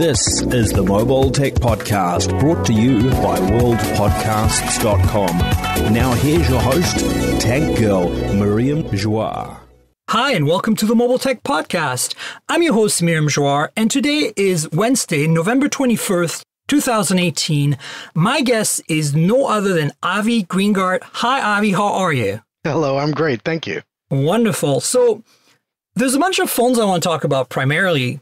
This is the Mobile Tech Podcast, brought to you by worldpodcasts.com. Now here's your host, Tech Girl, Miriam Joire. Hi, and welcome to the Mobile Tech Podcast. I'm your host, Miriam Joire, and today is Wednesday, November 21st, 2018. My guest is no other than Avi Greengart. Hi, Avi. How are you? Hello, I'm great. Thank you. Wonderful. So there's a bunch of phones I want to talk about primarily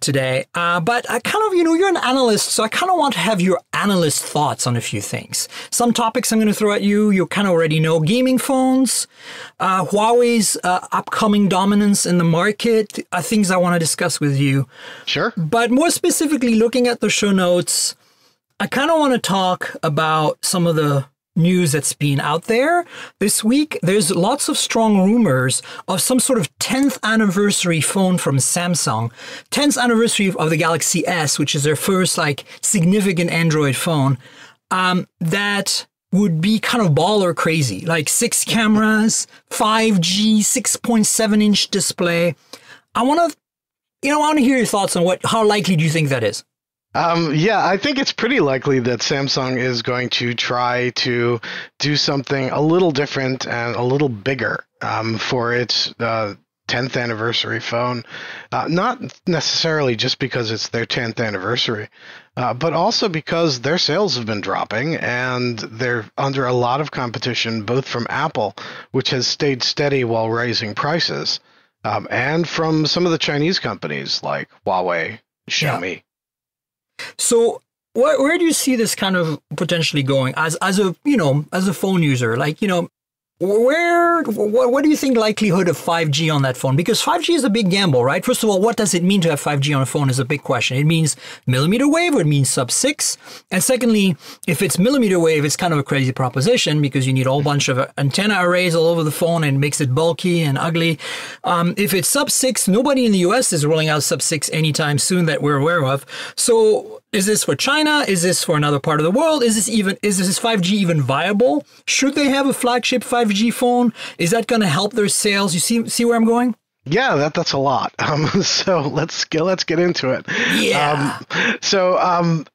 today, but I kind of, you're an analyst, so I kind of want to have your analyst thoughts on a few things. Some topics I'm going to throw at you, you kind of already know. Gaming phones, Huawei's upcoming dominance in the market, things I want to discuss with you. Sure. But more specifically, looking at the show notes, I kind of want to talk about some of the news that's been out there this week. There's lots of strong rumors of some sort of 10th anniversary phone from Samsung. 10th anniversary of the Galaxy S, which is their first significant Android phone, that would be kind of baller crazy. Like 6 cameras, 5G, 6.7-inch display. I want to hear your thoughts on how likely do you think that is? I think it's pretty likely that Samsung is going to try to do something a little different and a little bigger for its 10th anniversary phone. Not necessarily just because it's their 10th anniversary, but also because their sales have been dropping and they're under a lot of competition, both from Apple, which has stayed steady while raising prices, and from some of the Chinese companies like Huawei, Xiaomi. Yeah. So where do you see this kind of potentially going as a phone user? What do you think likelihood of 5G on that phone? Because 5G is a big gamble, right? First of all, what does it mean to have 5G on a phone is a big question. It means millimeter wave or it means sub-6. And secondly, if it's millimeter wave, it's kind of a crazy proposition because you need a whole bunch of antenna arrays all over the phone and it makes it bulky and ugly. If it's sub-6, nobody in the US is rolling out sub-6 anytime soon that we're aware of. So is this for China? Is this for another part of the world? Is this 5G even viable? Should they have a flagship 5G phone? Is that going to help their sales? You see where I'm going? Yeah, that's a lot. So let's get into it. Yeah.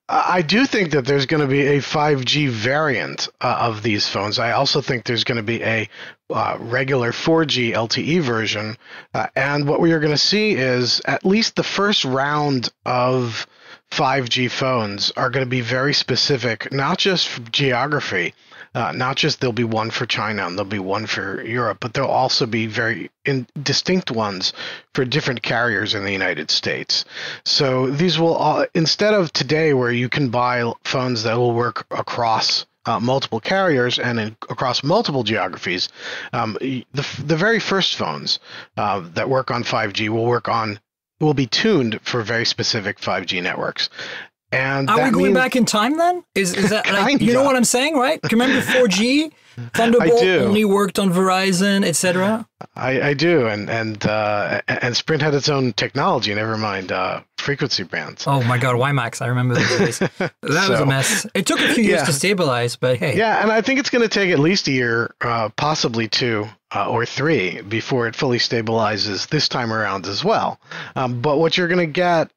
I do think that there's going to be a 5G variant of these phones. I also think there's going to be a regular 4G LTE version. And what we are going to see is at least the first round of 5G phones are going to be very specific, not just for geography, not just there'll be one for China and there'll be one for Europe, but there'll also be very distinct ones for different carriers in the United States. So these will all, instead of today where you can buy phones that will work across multiple carriers and across multiple geographies, the very first phones that work on 5G will be tuned for very specific 5G networks. And are we going back in time then? Is that you know what I'm saying, right? Do you remember 4G? Thunderbolt only worked on Verizon, etc. I do, and Sprint had its own technology. Never mind frequency bands. Oh my God, WiMAX! I remember those days. That was a mess. It took a few years to stabilize, but hey. Yeah, and I think it's going to take at least a year, possibly 2 or 3, before it fully stabilizes this time around as well. But what you're going to get,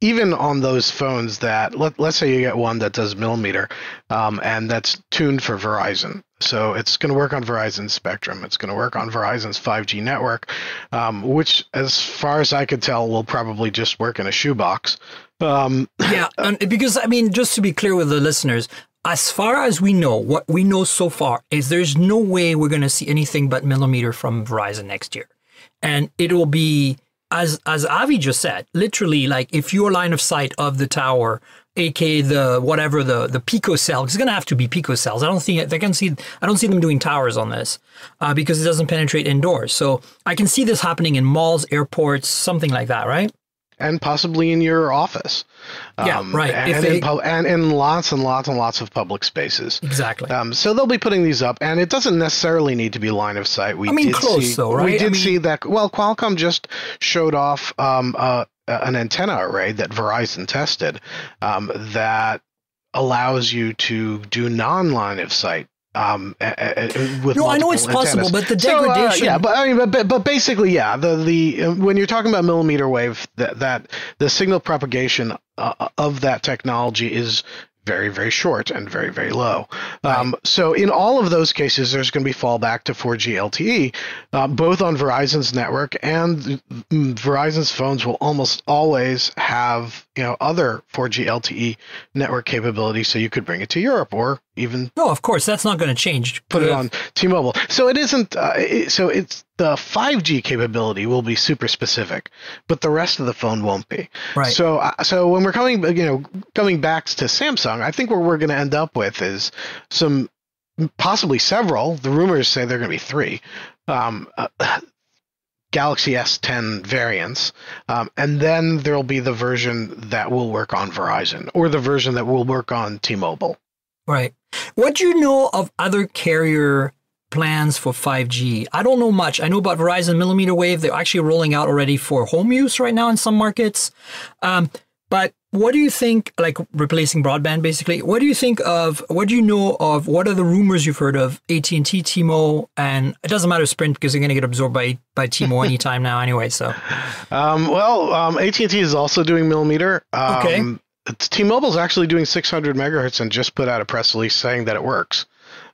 even on those phones that, let's say you get one that does millimeter, and that's tuned for Verizon. So it's going to work on Verizon's spectrum. It's going to work on Verizon's 5G network, which, as far as I could tell, will probably just work in a shoebox. Because, just to be clear with the listeners, as far as we know, what we know so far is there's no way we're going to see anything but millimeter from Verizon next year. And it will be, as Avi just said, literally if your line of sight of the tower, aka the picocell, it's going to have to be picocells. I don't see them doing towers on this because it doesn't penetrate indoors. So I can see this happening in malls, airports, something like that, right? And possibly in your office. Right. And in lots and lots and lots of public spaces. Exactly. So they'll be putting these up, and it doesn't necessarily need to be line of sight. We did see that. Well, Qualcomm just showed off an antenna array that Verizon tested that allows you to do non-line of sight with No, I know it's possible, but the degradation. but basically, yeah. The when you're talking about millimeter wave, that the signal propagation of that technology is very, very short and very, very low. Right. So in all of those cases, there's going to be fallback to 4G LTE, both on Verizon's network, and Verizon's phones will almost always have other 4G LTE network capabilities, so you could bring it to Europe or even. No, of course, that's not going to change. Put it on T-Mobile. So it isn't. So it's the 5G capability will be super specific, but the rest of the phone won't be. Right. So when we're coming back to Samsung, I think what we're going to end up with is some, possibly several. The rumors say they're going to be 3. Galaxy S10 variants, and then there'll be the version that will work on Verizon or the version that will work on T-Mobile. Right. What do you know of other carrier plans for 5G? I don't know much. I know about Verizon millimeter wave. They're actually rolling out already for home use right now in some markets. But what do you think, like replacing broadband basically, what do you know of, what are the rumors you've heard of AT&T, T-Mo, and it doesn't matter Sprint because they're going to get absorbed by T-Mo anytime now anyway, so. AT&T is also doing millimeter. Okay. T-Mobile's actually doing 600 megahertz and just put out a press release saying that it works.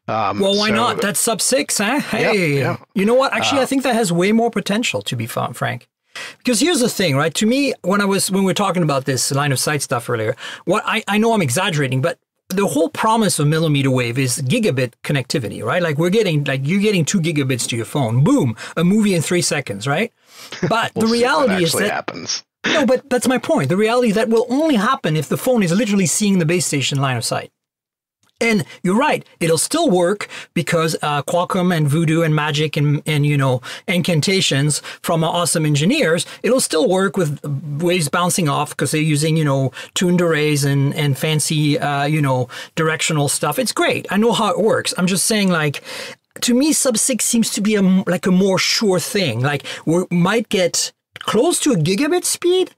Well, why not? That's sub-6, huh? Hey, yeah. You know what? Actually, I think that has way more potential, to be frank. Because here's the thing, right? To me, when we were talking about this line of sight stuff earlier, what I know I'm exaggerating, but the whole promise of millimeter wave is gigabit connectivity, right? Like you're getting 2 gigabits to your phone. Boom, a movie in 3 seconds, right? But the reality is that happens. No, but that's my point. The reality is that will only happen if the phone is literally seeing the base station line of sight. And you're right, it'll still work because Qualcomm and Voodoo and Magic and incantations from awesome engineers, it'll still work with waves bouncing off because they're using, tuned arrays and fancy, directional stuff. It's great. I know how it works. I'm just saying, like, to me, sub-6 seems to be a more sure thing. Like, we might get close to a gigabit speed,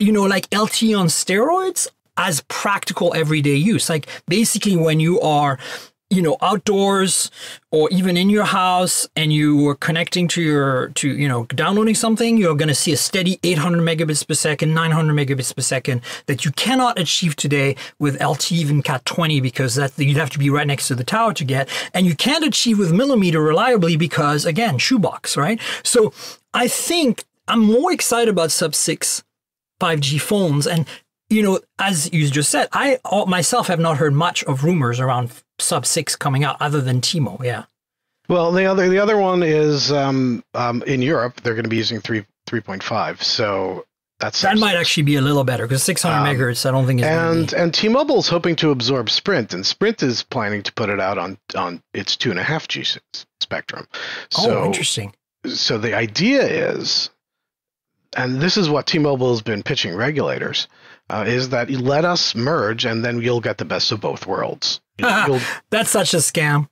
like LTE on steroids, as practical everyday use. Like basically when you are, outdoors or even in your house and you are connecting to downloading something, you're going to see a steady 800 megabits per second, 900 megabits per second that you cannot achieve today with LTE, even Cat 20, because you'd have to be right next to the tower to get. And you can't achieve with millimeter reliably because, again, shoebox, right? So I think I'm more excited about sub-6 5G phones. And as you just said, I myself have not heard much of rumors around sub-6 coming out other than T-Mo. Yeah. Well, the other one is in Europe they're going to be using 3.5. So that might actually be a little better because 600 megahertz I don't think is. And T-Mobile's hoping to absorb Sprint, and Sprint is planning to put it out on its 2.5G spectrum. So, interesting. So the idea is, and this is what T-Mobile has been pitching regulators, is that you let us merge and then you'll get the best of both worlds. That's such a scam.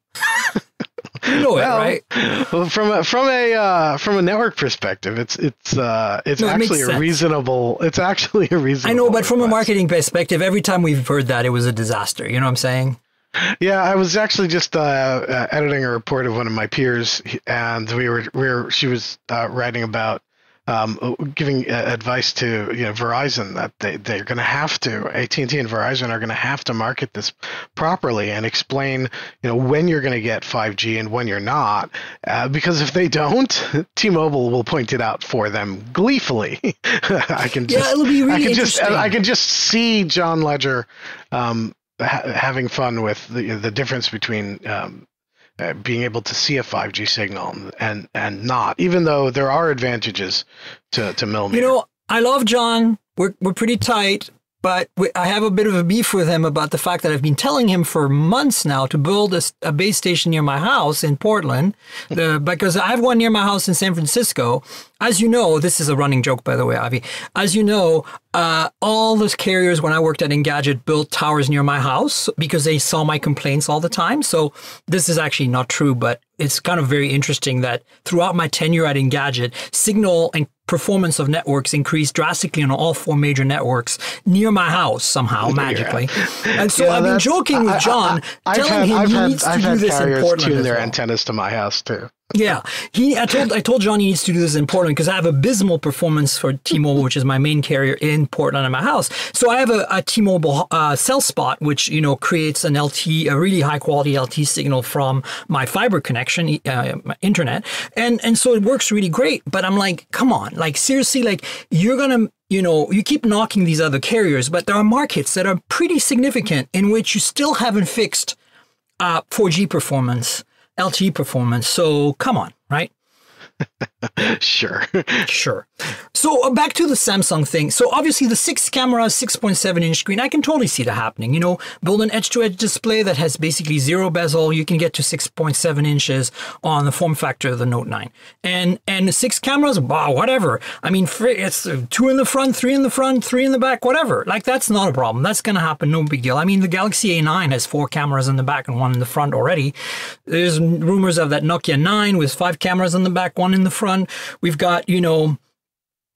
Right? Well, from a network perspective, it's actually a reasonable. It's actually a reasonable. I know, but from a marketing perspective, every time we've heard that, it was a disaster. You know what I'm saying? Yeah, I was actually just editing a report of one of my peers, and she was writing about giving advice to Verizon that they're going to have to, AT&T and Verizon are going to have to market this properly and explain when you're going to get 5G and when you're not, because if they don't, T-Mobile will point it out for them gleefully. It'll be really interesting. I can just see John Ledger having fun with the difference between being able to see a 5G signal and not, even though there are advantages to millimeter. I love John. We're pretty tight, but I have a bit of a beef with him about the fact that I've been telling him for months now to build a base station near my house in Portland, because I have one near my house in San Francisco. As you know, this is a running joke, by the way, Avi. As you know, all those carriers, when I worked at Engadget, built towers near my house because they saw my complaints all the time. So this is actually not true, but it's kind of very interesting that throughout my tenure at Engadget, signal and performance of networks increased drastically on all 4 major networks near my house somehow, magically. And so I've been joking with John, telling him he needs to do this in Portland. Tune their antennas to my house too. Yeah, I told John he needs to do this in Portland because I have abysmal performance for T-Mobile, which is my main carrier in Portland at my house. So I have a T-Mobile cell spot, which creates an LTE, a really high quality LTE signal from my fiber connection, internet, and so it works really great. But I'm like, come on, like seriously, like you're gonna. You keep knocking these other carriers, but there are markets that are pretty significant in which you still haven't fixed 4G performance. LTE performance. So come on, right? Sure. So back to the Samsung thing. So obviously the 6 camera, 6.7-inch screen, I can totally see that happening. Build an edge-to-edge display that has basically 0 bezel. You can get to 6.7 inches on the form factor of the Note 9. And 6 cameras, wow, whatever. I mean, it's 2 in the front, 3 in the front, 3 in the back, whatever. Like, that's not a problem. That's going to happen. No big deal. I mean, the Galaxy A9 has 4 cameras in the back and 1 in the front already. There's rumors of that Nokia 9 with 5 cameras in the back, 1 in the front. We've got,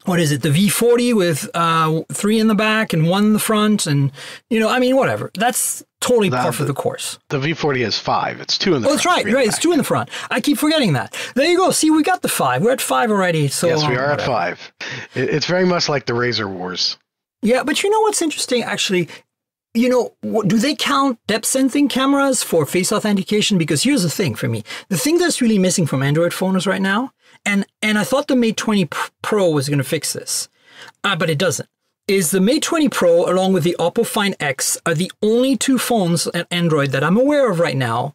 what is it? The V40 with 3 in the back and 1 in the front. And, whatever. That's totally par for the course. The V40 has 5. It's 2 in the front. Oh, that's right. Right. It's 2 in the front. I keep forgetting that. There you go. See, we got the 5. We're at 5 already. So yes, we are at 5. It's very much like the Razer Wars. Yeah, but you know what's interesting, actually? Do they count depth sensing cameras for face authentication? Because here's the thing for me. The thing that's really missing from Android phones right now, and I thought the Mate 20 Pro was going to fix this, but it doesn't, is the Mate 20 Pro along with the Oppo Find X are the only 2 phones at Android that I'm aware of right now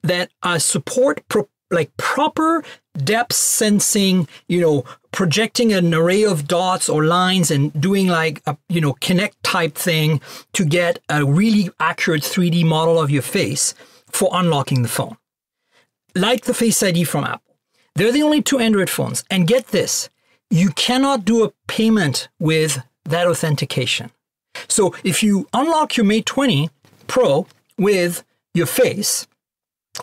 that support proper depth sensing, projecting an array of dots or lines and doing like a, Kinect type thing to get a really accurate 3D model of your face for unlocking the phone. Like the Face ID from Apple. They're the only 2 Android phones. And get this, you cannot do a payment with that authentication. So if you unlock your Mate 20 Pro with your face,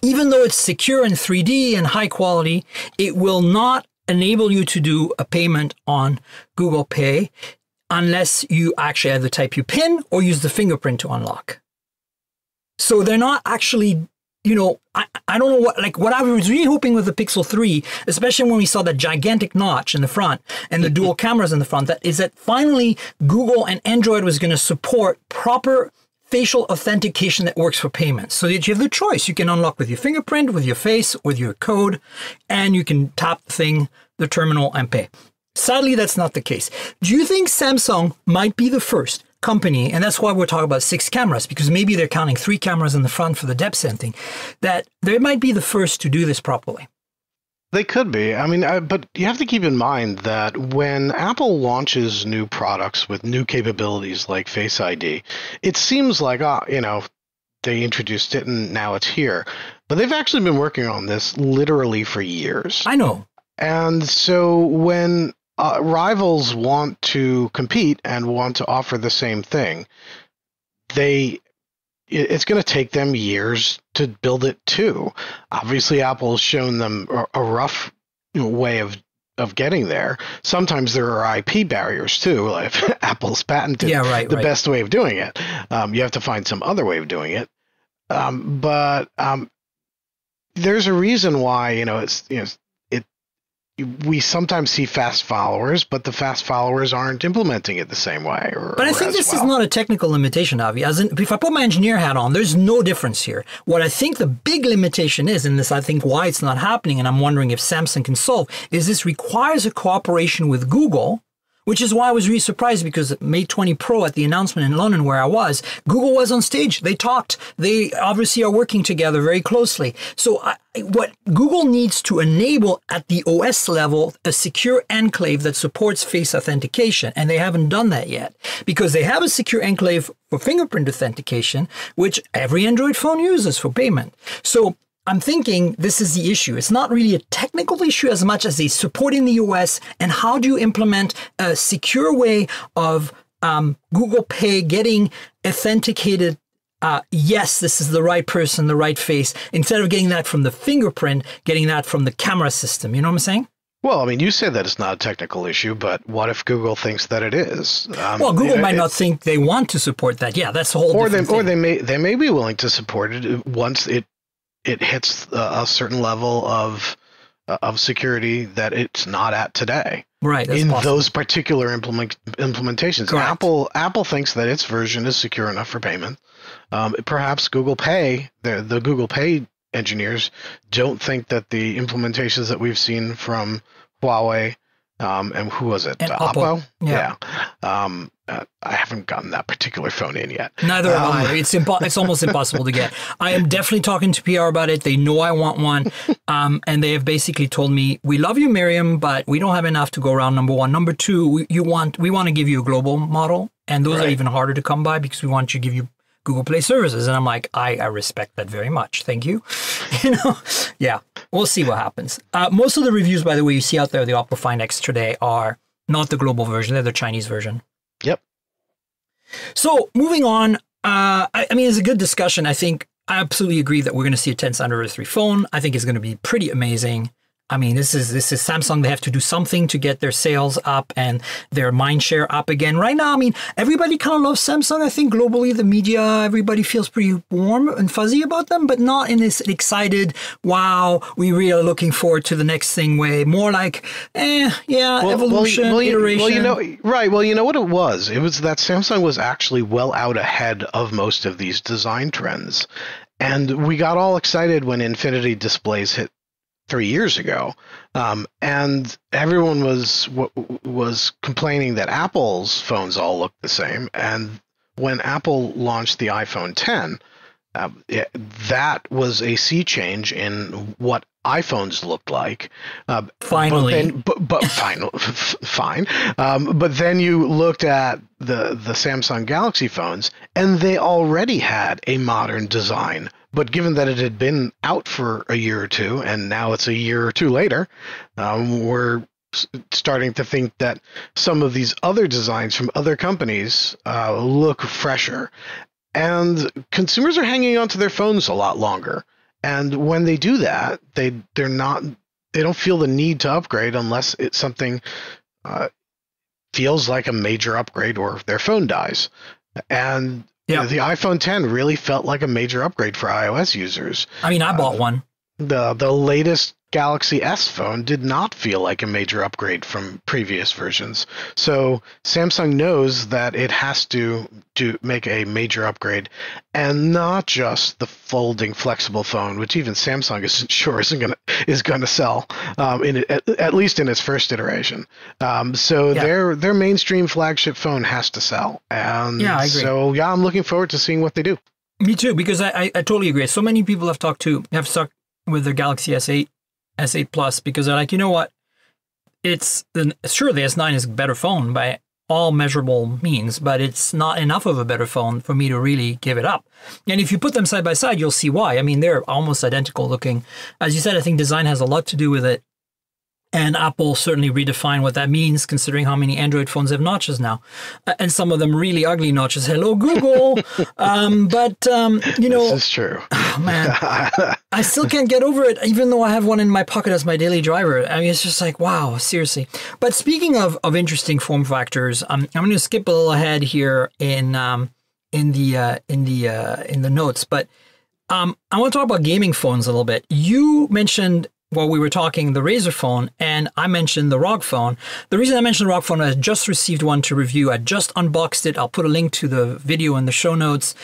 even though it's secure in 3D and high quality, it will not enable you to do a payment on Google Pay unless you actually either type your PIN or use the fingerprint to unlock. So they're not actually, I don't know what I was really hoping with the Pixel 3, especially when we saw that gigantic notch in the front and the dual cameras in the front, that finally Google and Android was going to support proper facial authentication that works for payments. So that you have the choice. You can unlock with your fingerprint, with your face, with your code, and you can tap the terminal and pay. Sadly, that's not the case. Do you think Samsung might be the first company, and that's why we're talking about 6 cameras, because maybe they're counting 3 cameras in the front for the depth sensing, that they might be the first to do this properly? They could be. I mean, but you have to keep in mind that when Apple launches new products with new capabilities like Face ID, it seems like, they introduced it and now it's here. But they've actually been working on this literally for years. I know. And so when rivals want to compete and want to offer the same thing, it's going to take them years to build it too. Obviously, Apple's shown them a rough way of getting there. Sometimes there are IP barriers too. Like Apple's patented the best way of doing it. You have to find some other way of doing it. But there's a reason why we sometimes see fast followers, but the fast followers aren't implementing it the same way. But I think this is not a technical limitation, Avi. As in, if I put my engineer hat on, there's no difference here. What I think the big limitation is, and this I think why it's not happening, and I'm wondering if Samsung can solve, is this requires a cooperation with Google, which is why I was really surprised because Mate 20 Pro at the announcement in London where I was, Google was on stage. They talked. They obviously are working together very closely. So what Google needs to enable at the OS level, a secure enclave that supports face authentication. And they haven't done that yet because they have a secure enclave for fingerprint authentication, which every Android phone uses for payment. So I'm thinking this is the issue. It's not really a technical issue as much as a support in the US and how do you implement a secure way of Google Pay getting authenticated yes, this is the right person, the right face, instead of getting that from the fingerprint, getting that from the camera system. You know what I'm saying? Well, I mean, you say that it's not a technical issue, but what if Google thinks that it is? Well, Google might not think they want to support that. Yeah, that's a whole different thing. Or they may be willing to support it once it hits a certain level of security that it's not at today. Right. That's in possible. Those particular implementations. Correct. Apple thinks that its version is secure enough for payment. Perhaps Google Pay, the Google Pay engineers don't think that the implementations that we've seen from Huawei and who was it? And Oppo? Yeah. I haven't gotten that particular phone in yet. Neither have I. It's almost impossible to get. I am definitely talking to PR about it. They know I want one. And they have basically told me, we love you, Miriam, but we don't have enough to go around, number one. Number two, we want to give you a global model. And those are even harder to come by because we want to give you Google Play services. And I'm like, I respect that very much. Thank you. Yeah, we'll see what happens. Most of the reviews, by the way, you see out there, the Oppo Find X today are not the global version. They're the Chinese version. Yep. So moving on, I mean, it's a good discussion. I think I absolutely agree that we're going to see a 10 Android 3 phone. I think it's going to be pretty amazing. I mean, this is Samsung. They have to do something to get their sales up and their mind share up again. Right now, I mean, everybody kind of loves Samsung. I think globally, the media, everybody feels pretty warm and fuzzy about them, but not in this excited, wow, we really are looking forward to the next thing way. More like, evolution, iteration. Well, you know what it was? It was that Samsung was actually well out ahead of most of these design trends. And we got all excited when Infinity displays hit 3 years ago, and everyone was complaining that Apple's phones all look the same. And when Apple launched the iPhone 10, that was a sea change in what iPhones looked like. Finally, fine. But then you looked at the Samsung Galaxy phones, and they already had a modern design. But given that it had been out for a year or two, and now it's a year or two later, we're starting to think that some of these other designs from other companies look fresher. And consumers are hanging onto their phones a lot longer. And when they do that, they don't feel the need to upgrade unless it's something feels like a major upgrade or their phone dies. And the iPhone 10 really felt like a major upgrade for iOS users. I mean, I bought one. The latest Galaxy S phone did not feel like a major upgrade from previous versions. So Samsung knows that it has to make a major upgrade, and not just the folding flexible phone, which even Samsung isn't sure is going to sell, at least in its first iteration. Their mainstream flagship phone has to sell, and I agree. So I'm looking forward to seeing what they do. Me too, because I totally agree. So many people have talked with their Galaxy S8 Plus, because they're like, you know what? Sure, the S9 is a better phone by all measurable means, but it's not enough of a better phone for me to really give it up. And if you put them side by side, you'll see why. I mean, they're almost identical looking. As you said, I think design has a lot to do with it. And Apple certainly redefined what that means, considering how many Android phones have notches now. And some of them really ugly notches. Hello, Google. This is true. Oh, man. I still can't get over it, even though I have one in my pocket as my daily driver. I mean, it's just like, wow, seriously. But speaking of interesting form factors, I'm going to skip a little ahead here in the notes. But I want to talk about gaming phones a little bit. You mentioned, while we were talking, the Razer phone, and I mentioned the ROG phone. The reason I mentioned the ROG phone, I just received one to review. I just unboxed it. I'll put a link to the video in the show notes.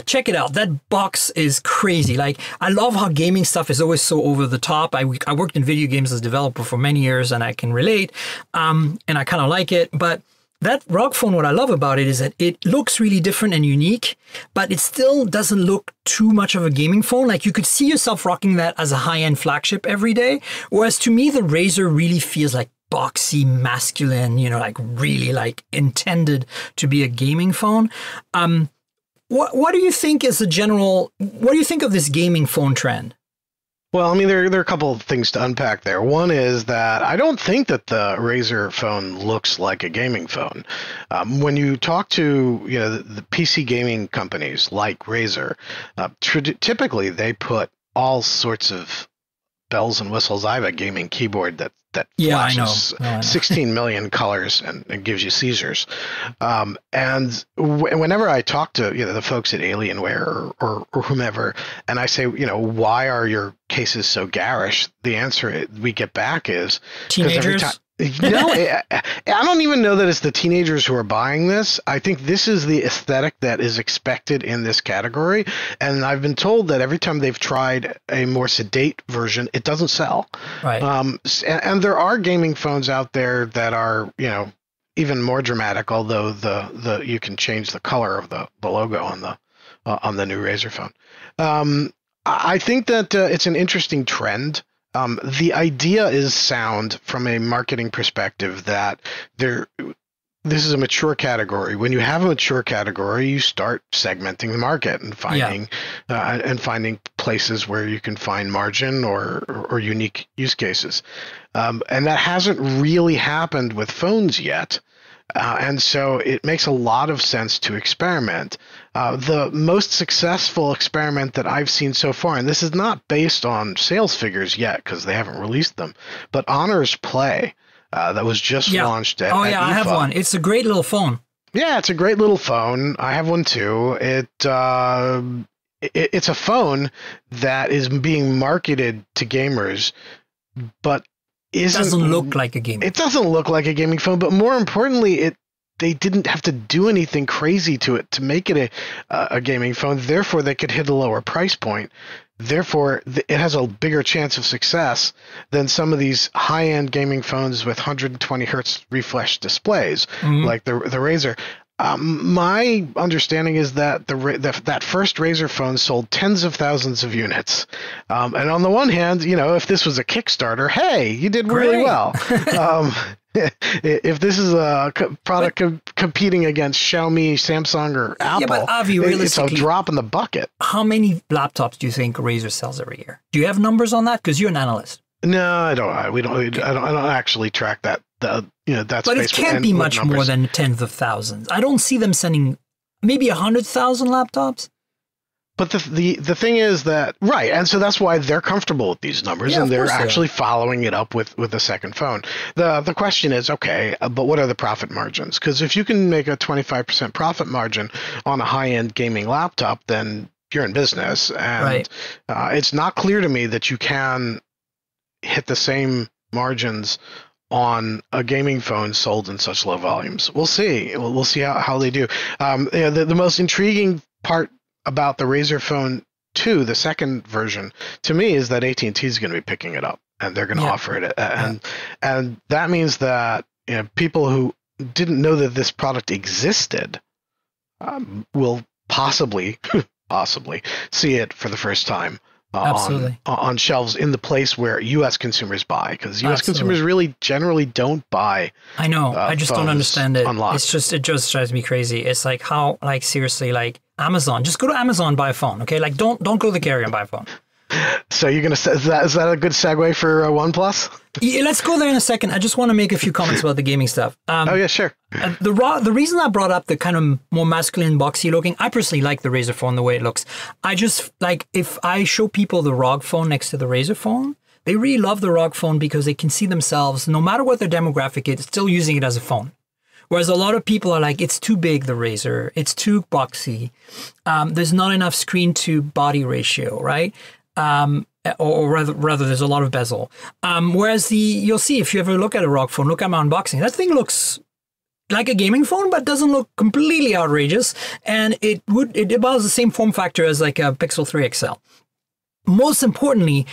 Check it out. That box is crazy. Like, I love how gaming stuff is always so over the top. I worked in video games as a developer for many years, and I can relate, and I kind of like it. But that ROG phone, what I love about it is that it looks really different and unique, but it still doesn't look too much of a gaming phone. Like, you could see yourself rocking that as a high-end flagship every day. Whereas to me, the Razer really feels like boxy, masculine, like really like intended to be a gaming phone. What do you think is what do you think of this gaming phone trend? Well, I mean, there are a couple of things to unpack there. One is that I don't think that the Razer phone looks like a gaming phone. When you talk to the PC gaming companies like Razer, typically they put all sorts of bells and whistles. I have a gaming keyboard that flashes 16 million colors and gives you seizures. And whenever I talk to the folks at Alienware or whomever, and I say, why are your cases so garish? The answer we get back is teenagers. I don't even know that it's the teenagers who are buying this. I think this is the aesthetic that is expected in this category. And I've been told that every time they've tried a more sedate version, it doesn't sell. Right. And there are gaming phones out there that are, even more dramatic, although the you can change the color of the logo on the new Razer phone. I think that it's an interesting trend. The idea is sound from a marketing perspective that this is a mature category. When you have a mature category, you start segmenting the market and finding places where you can find margin or unique use cases. And that hasn't really happened with phones yet. And so it makes a lot of sense to experiment. The most successful experiment that I've seen so far, and this is not based on sales figures yet because they haven't released them, but Honor's Play that was just launched at I have one. It's a great little phone. Yeah, it's a great little phone. I have one too. It's a phone that is being marketed to gamers, but it doesn't look like a gaming. It doesn't look like a gaming phone, but more importantly, they didn't have to do anything crazy to it to make it a gaming phone. Therefore, they could hit a lower price point. Therefore, it has a bigger chance of success than some of these high-end gaming phones with 120 hertz refresh displays, like the Razer. My understanding is that that first Razer phone sold tens of thousands of units. And on the one hand, if this was a Kickstarter, hey, you did really well. If this is a product competing against Xiaomi, Samsung, or Apple, but Avi, it's a drop in the bucket. How many laptops do you think Razer sells every year? Do you have numbers on that? Because you're an analyst. No, I don't. I don't actually track that. That's but it can't be much more than tens of thousands. I don't see them sending maybe 100,000 laptops. But the thing is that, right, and so that's why they're comfortable with these numbers, and they're actually following it up with a second phone. The question is, okay, but what are the profit margins? Because if you can make a 25% profit margin on a high-end gaming laptop, then you're in business. And it's not clear to me that you can hit the same margins on a gaming phone sold in such low volumes. We'll see. We'll see how they do. The most intriguing part about the Razer Phone 2, the second version, to me, is that AT&T is going to be picking it up, and they're going to offer it. And that means that people who didn't know that this product existed will possibly see it for the first time on shelves in the place where U.S. consumers buy, because U.S. consumers really generally don't buy. I know. I just don't understand it. Unlocked. It just drives me crazy. It's like how, seriously, Amazon. Just go to Amazon and buy a phone, okay? Don't go to the carrier and buy a phone. So you're gonna is that a good segue for OnePlus? Yeah, let's go there in a second. I just want to make a few comments about the gaming stuff. Oh yeah, sure. The reason I brought up the kind of more masculine, boxy looking, I personally like the Razer phone the way it looks. I just if I show people the ROG phone next to the Razer phone, they really love the ROG phone because they can see themselves, no matter what their demographic is, still using it as a phone. Whereas a lot of people are like, it's too big, the Razer, it's too boxy. There's not enough screen to body ratio, right? Or rather, there's a lot of bezel. Whereas you'll see, if you ever look at a ROG phone, look at my unboxing, that thing looks like a gaming phone, but doesn't look completely outrageous. And it about the same form factor as like a Pixel 3 XL. Most importantly,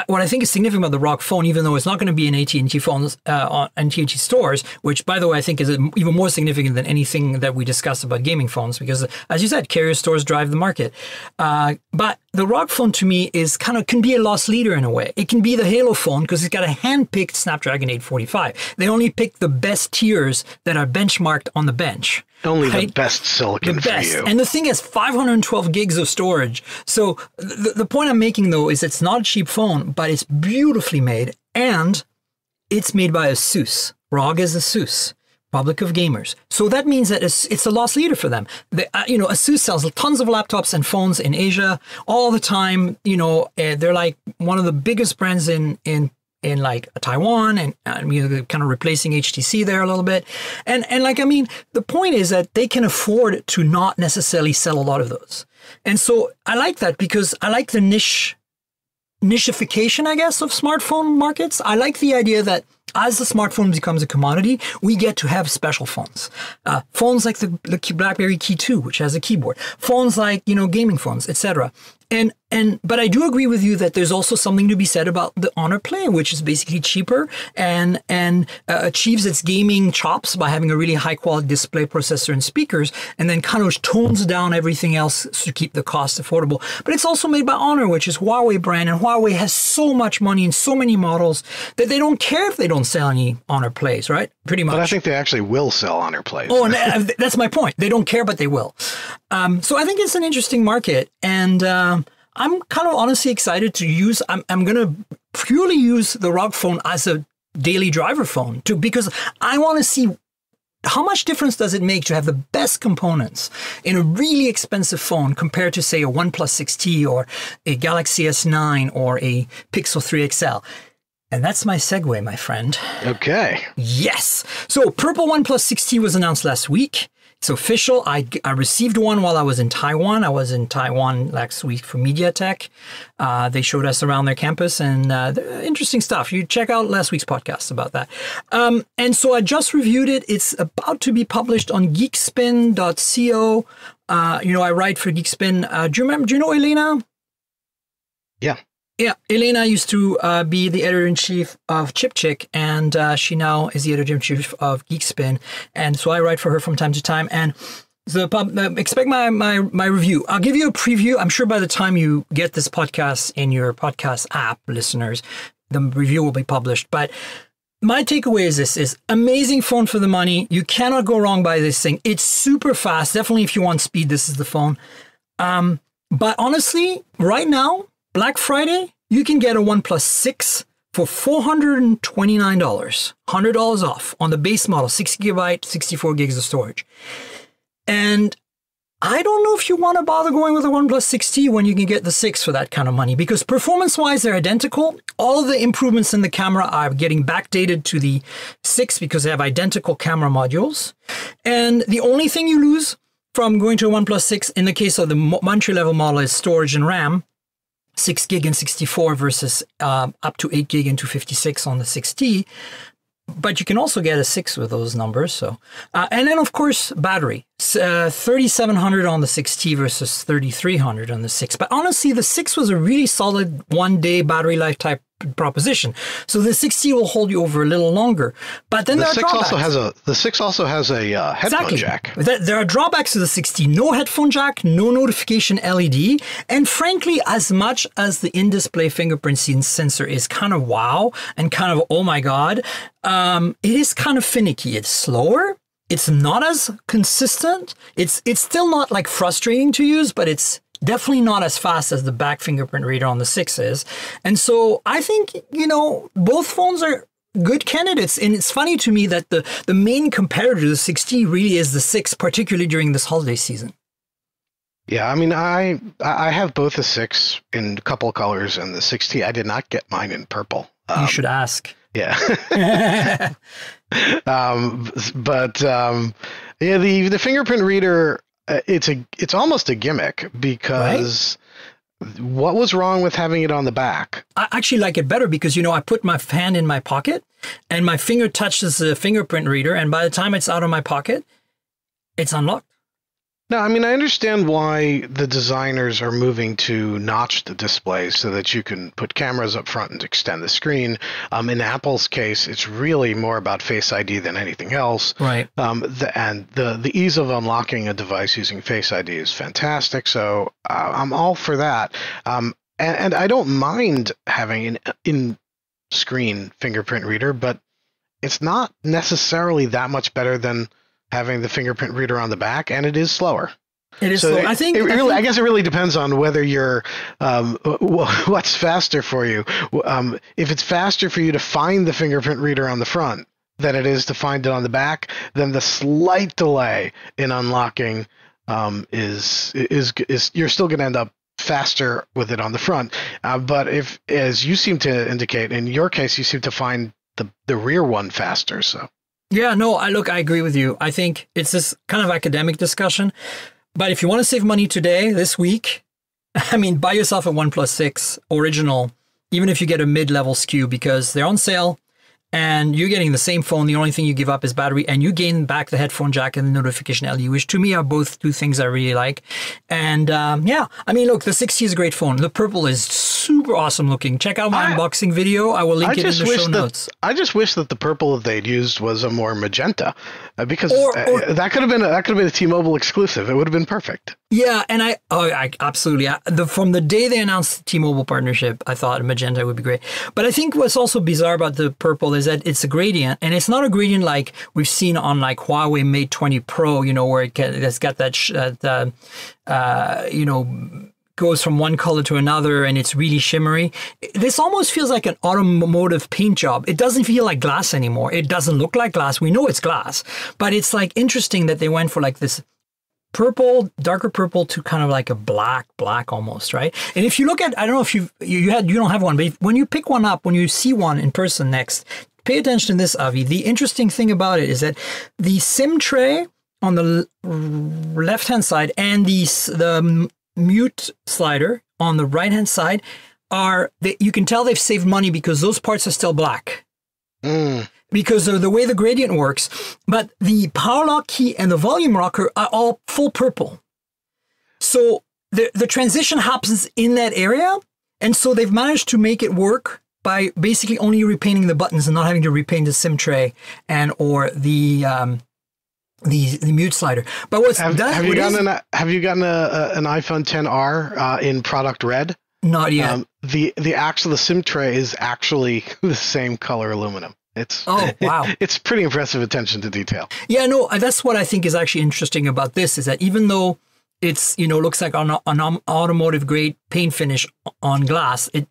what I think is significant about the ROG Phone, even though it's not going to be in AT&T phones on AT&T stores, which, by the way, I think is even more significant than anything that we discussed about gaming phones, because, as you said, carrier stores drive the market. But the ROG Phone, to me, can be a loss leader in a way. It can be the Halo phone because it's got a hand-picked Snapdragon 845. They only pick the best tiers that are benchmarked on the bench. Only right? the best silicon The best. for you. And the thing has 512 gigs of storage. So the point I'm making, though, is it's not a cheap phone, but it's beautifully made. And it's made by ASUS. ROG is ASUS, Republic of Gamers. So that means that it's a loss leader for them. ASUS sells tons of laptops and phones in Asia all the time. They're like one of the biggest brands in like Taiwan, and they're kind of replacing HTC there a little bit. And the point is that they can afford to not necessarily sell a lot of those. And so I like that because I like the nichification, I guess, of smartphone markets. I like the idea that as the smartphone becomes a commodity, we get to have special phones. Phones like the BlackBerry Key 2, which has a keyboard. Phones like, gaming phones, etc. But I do agree with you that there's also something to be said about the Honor Play, which is basically cheaper and achieves its gaming chops by having a really high quality display, processor, and speakers, and then kind of tones down everything else to keep the cost affordable. But it's also made by Honor, which is Huawei brand, and Huawei has so much money and so many models that they don't care if they don't sell any Honor Plays, right? Pretty much. But I think they actually will sell Honor Plays. Oh, and that's my point. They don't care, but they will. So I think it's an interesting market, and I'm kind of honestly excited to use. I'm going to purely use the ROG phone as a daily driver phone too, because I want to see how much difference does it make to have the best components in a really expensive phone compared to, say, a OnePlus 6T or a Galaxy S9 or a Pixel 3 XL. And that's my segue, my friend. Okay. Yes. So purple OnePlus 6T was announced last week. It's official. I received one while I was in Taiwan. I was in Taiwan last week for MediaTek. They showed us around their campus, and interesting stuff. You check out last week's podcast about that. And so I just reviewed it. It's about to be published on geekspin.co. I write for Geekspin. Do you know Elena? Yeah. Yeah, Elena used to be the editor-in-chief of Chip Chick, and she now is the editor-in-chief of Geekspin. And so I write for her from time to time. And expect my review. I'll give you a preview. I'm sure by the time you get this podcast in your podcast app, listeners, the review will be published. But my takeaway is this: is amazing phone for the money. You cannot go wrong by this thing. It's super fast. Definitely, if you want speed, this is the phone. But honestly, right now, Black Friday, you can get a OnePlus 6 for $429, $100 off on the base model, 6 gigabyte, 64 gigs of storage. And I don't know if you want to bother going with a OnePlus 6T when you can get the 6 for that kind of money, because performance-wise, they're identical. All of the improvements in the camera are getting backdated to the 6 because they have identical camera modules. And the only thing you lose from going to a OnePlus 6 in the case of the entry-level model is storage and RAM. 6 gig and 64 versus up to 8 gig and 256 on the 6T. But you can also get a 6 with those numbers. So, and then, of course, battery. 3,700 on the 6T versus 3,300 on the 6. But honestly, the 6 was a really solid one-day battery life type proposition. So the 6T will hold you over a little longer. But then there are drawbacks. The 6 also has a headphone jack. There are drawbacks to the 6T. No headphone jack, no notification LED. And frankly, as much as the in-display fingerprint sensor is kind of wow and kind of, oh my God, it is kind of finicky. It's slower. It's not as consistent. It's still not like frustrating to use, but it's definitely not as fast as the back fingerprint reader on the 6 is. And so I think, both phones are good candidates. And it's funny to me that the main competitor to the 6T really is the 6, particularly during this holiday season. Yeah, I mean, I have both the 6 in a couple colors and the 6T. I did not get mine in purple. You should ask. Yeah. The fingerprint reader, it's almost a gimmick because what was wrong with having it on the back? I actually like it better because, I put my hand in my pocket and my finger touches the fingerprint reader. And by the time it's out of my pocket, it's unlocked. No, I mean, I understand why the designers are moving to notch the display so that you can put cameras up front and extend the screen. In Apple's case, it's really more about Face ID than anything else. Right. The ease of unlocking a device using Face ID is fantastic. So I'm all for that. And I don't mind having an in-screen fingerprint reader, but it's not necessarily that much better than having the fingerprint reader on the back, and it is slower. It is so slow. I guess it really depends on whether you're what's faster for you. If it's faster for you to find the fingerprint reader on the front than it is to find it on the back, then the slight delay in unlocking is you're still going to end up faster with it on the front. But if, as you seem to indicate, in your case, you seem to find the rear one faster. So yeah, no, I agree with you. I think it's this kind of academic discussion. But if you want to save money today, this week, I mean, buy yourself a OnePlus 6 original, even if you get a mid-level SKU, because they're on sale and you're getting the same phone. The only thing you give up is battery, and you gain back the headphone jack and the notification LED, which to me are both two things I really like. And yeah, I mean, look, the 6T is a great phone. The purple is super awesome looking. Check out my unboxing video. I will link it in the show notes. I just wish that the purple that they'd used was a more magenta, because that could have been a T-Mobile exclusive. It would have been perfect. Yeah, and I absolutely. From the day they announced the T-Mobile partnership, I thought magenta would be great. But I think what's also bizarre about the purple is that it's a gradient, and it's not a gradient like we've seen on like Huawei Mate 20 Pro, where it's got that, goes from one color to another and it's really shimmery. This almost feels like an automotive paint job. It doesn't feel like glass anymore. It doesn't look like glass. We know it's glass, but it's like interesting that they went for like this purple, darker purple to kind of like a black almost, right? And if you look at, I don't know if you don't have one, but when you pick one up, when you see one in person next, pay attention to this, Avi. The interesting thing about it is that the SIM tray on the left-hand side and the mute slider on the right-hand side you can tell they've saved money because those parts are still black. Because of the way the gradient works, but the power lock key and the volume rocker are all full purple. So the transition happens in that area, and so they've managed to make it work by basically only repainting the buttons and not having to repaint the SIM tray or the mute slider. But have you gotten an iPhone XR in product red? Not yet. The SIM tray is actually the same color aluminum. Wow. It's pretty impressive attention to detail. Yeah, no, that's what I think is actually interesting about this, is that even though it's, looks like an automotive grade paint finish on glass, it's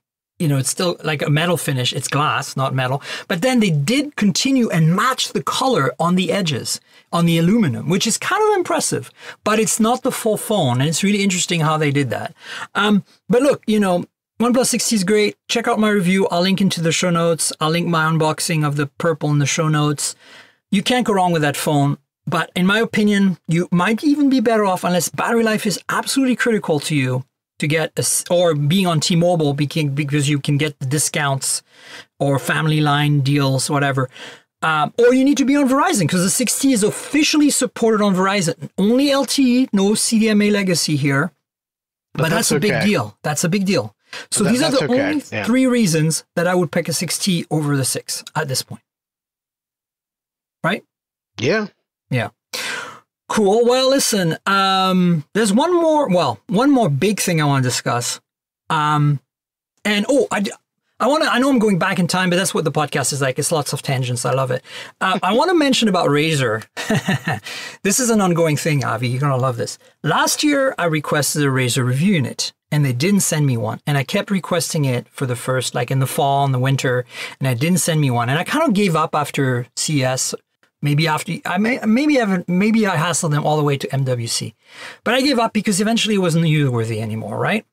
still like a metal finish. It's glass, not metal. But then they did continue and match the color on the edges, on the aluminum, which is kind of impressive. But it's not the full phone, and it's really interesting how they did that. But look, OnePlus 6T is great. Check out my review. I'll link into the show notes. I'll link my unboxing of the purple in the show notes. You can't go wrong with that phone. But in my opinion, you might even be better off, unless battery life is absolutely critical to you, to get or being on T-Mobile because you can get the discounts or family line deals, whatever. Or you need to be on Verizon because the 6T is officially supported on Verizon. Only LTE, no CDMA legacy here. But that's a big deal. That's a big deal. So these are the only three reasons that I would pick a 6T over the 6 at this point. Right? Yeah. Yeah. Cool. Well, listen, there's one more big thing I want to discuss. I know I'm going back in time, but that's what the podcast is like. It's lots of tangents. I love it. I want to mention about Razer. This is an ongoing thing, Avi. You're going to love this. Last year, I requested a Razer review unit, and they didn't send me one. And I kept requesting it for the first, like in the fall and the winter, and they didn't send me one. And I kind of gave up after CS. Maybe I hassled them all the way to MWC. But I gave up because eventually it wasn't newsworthy anymore, right?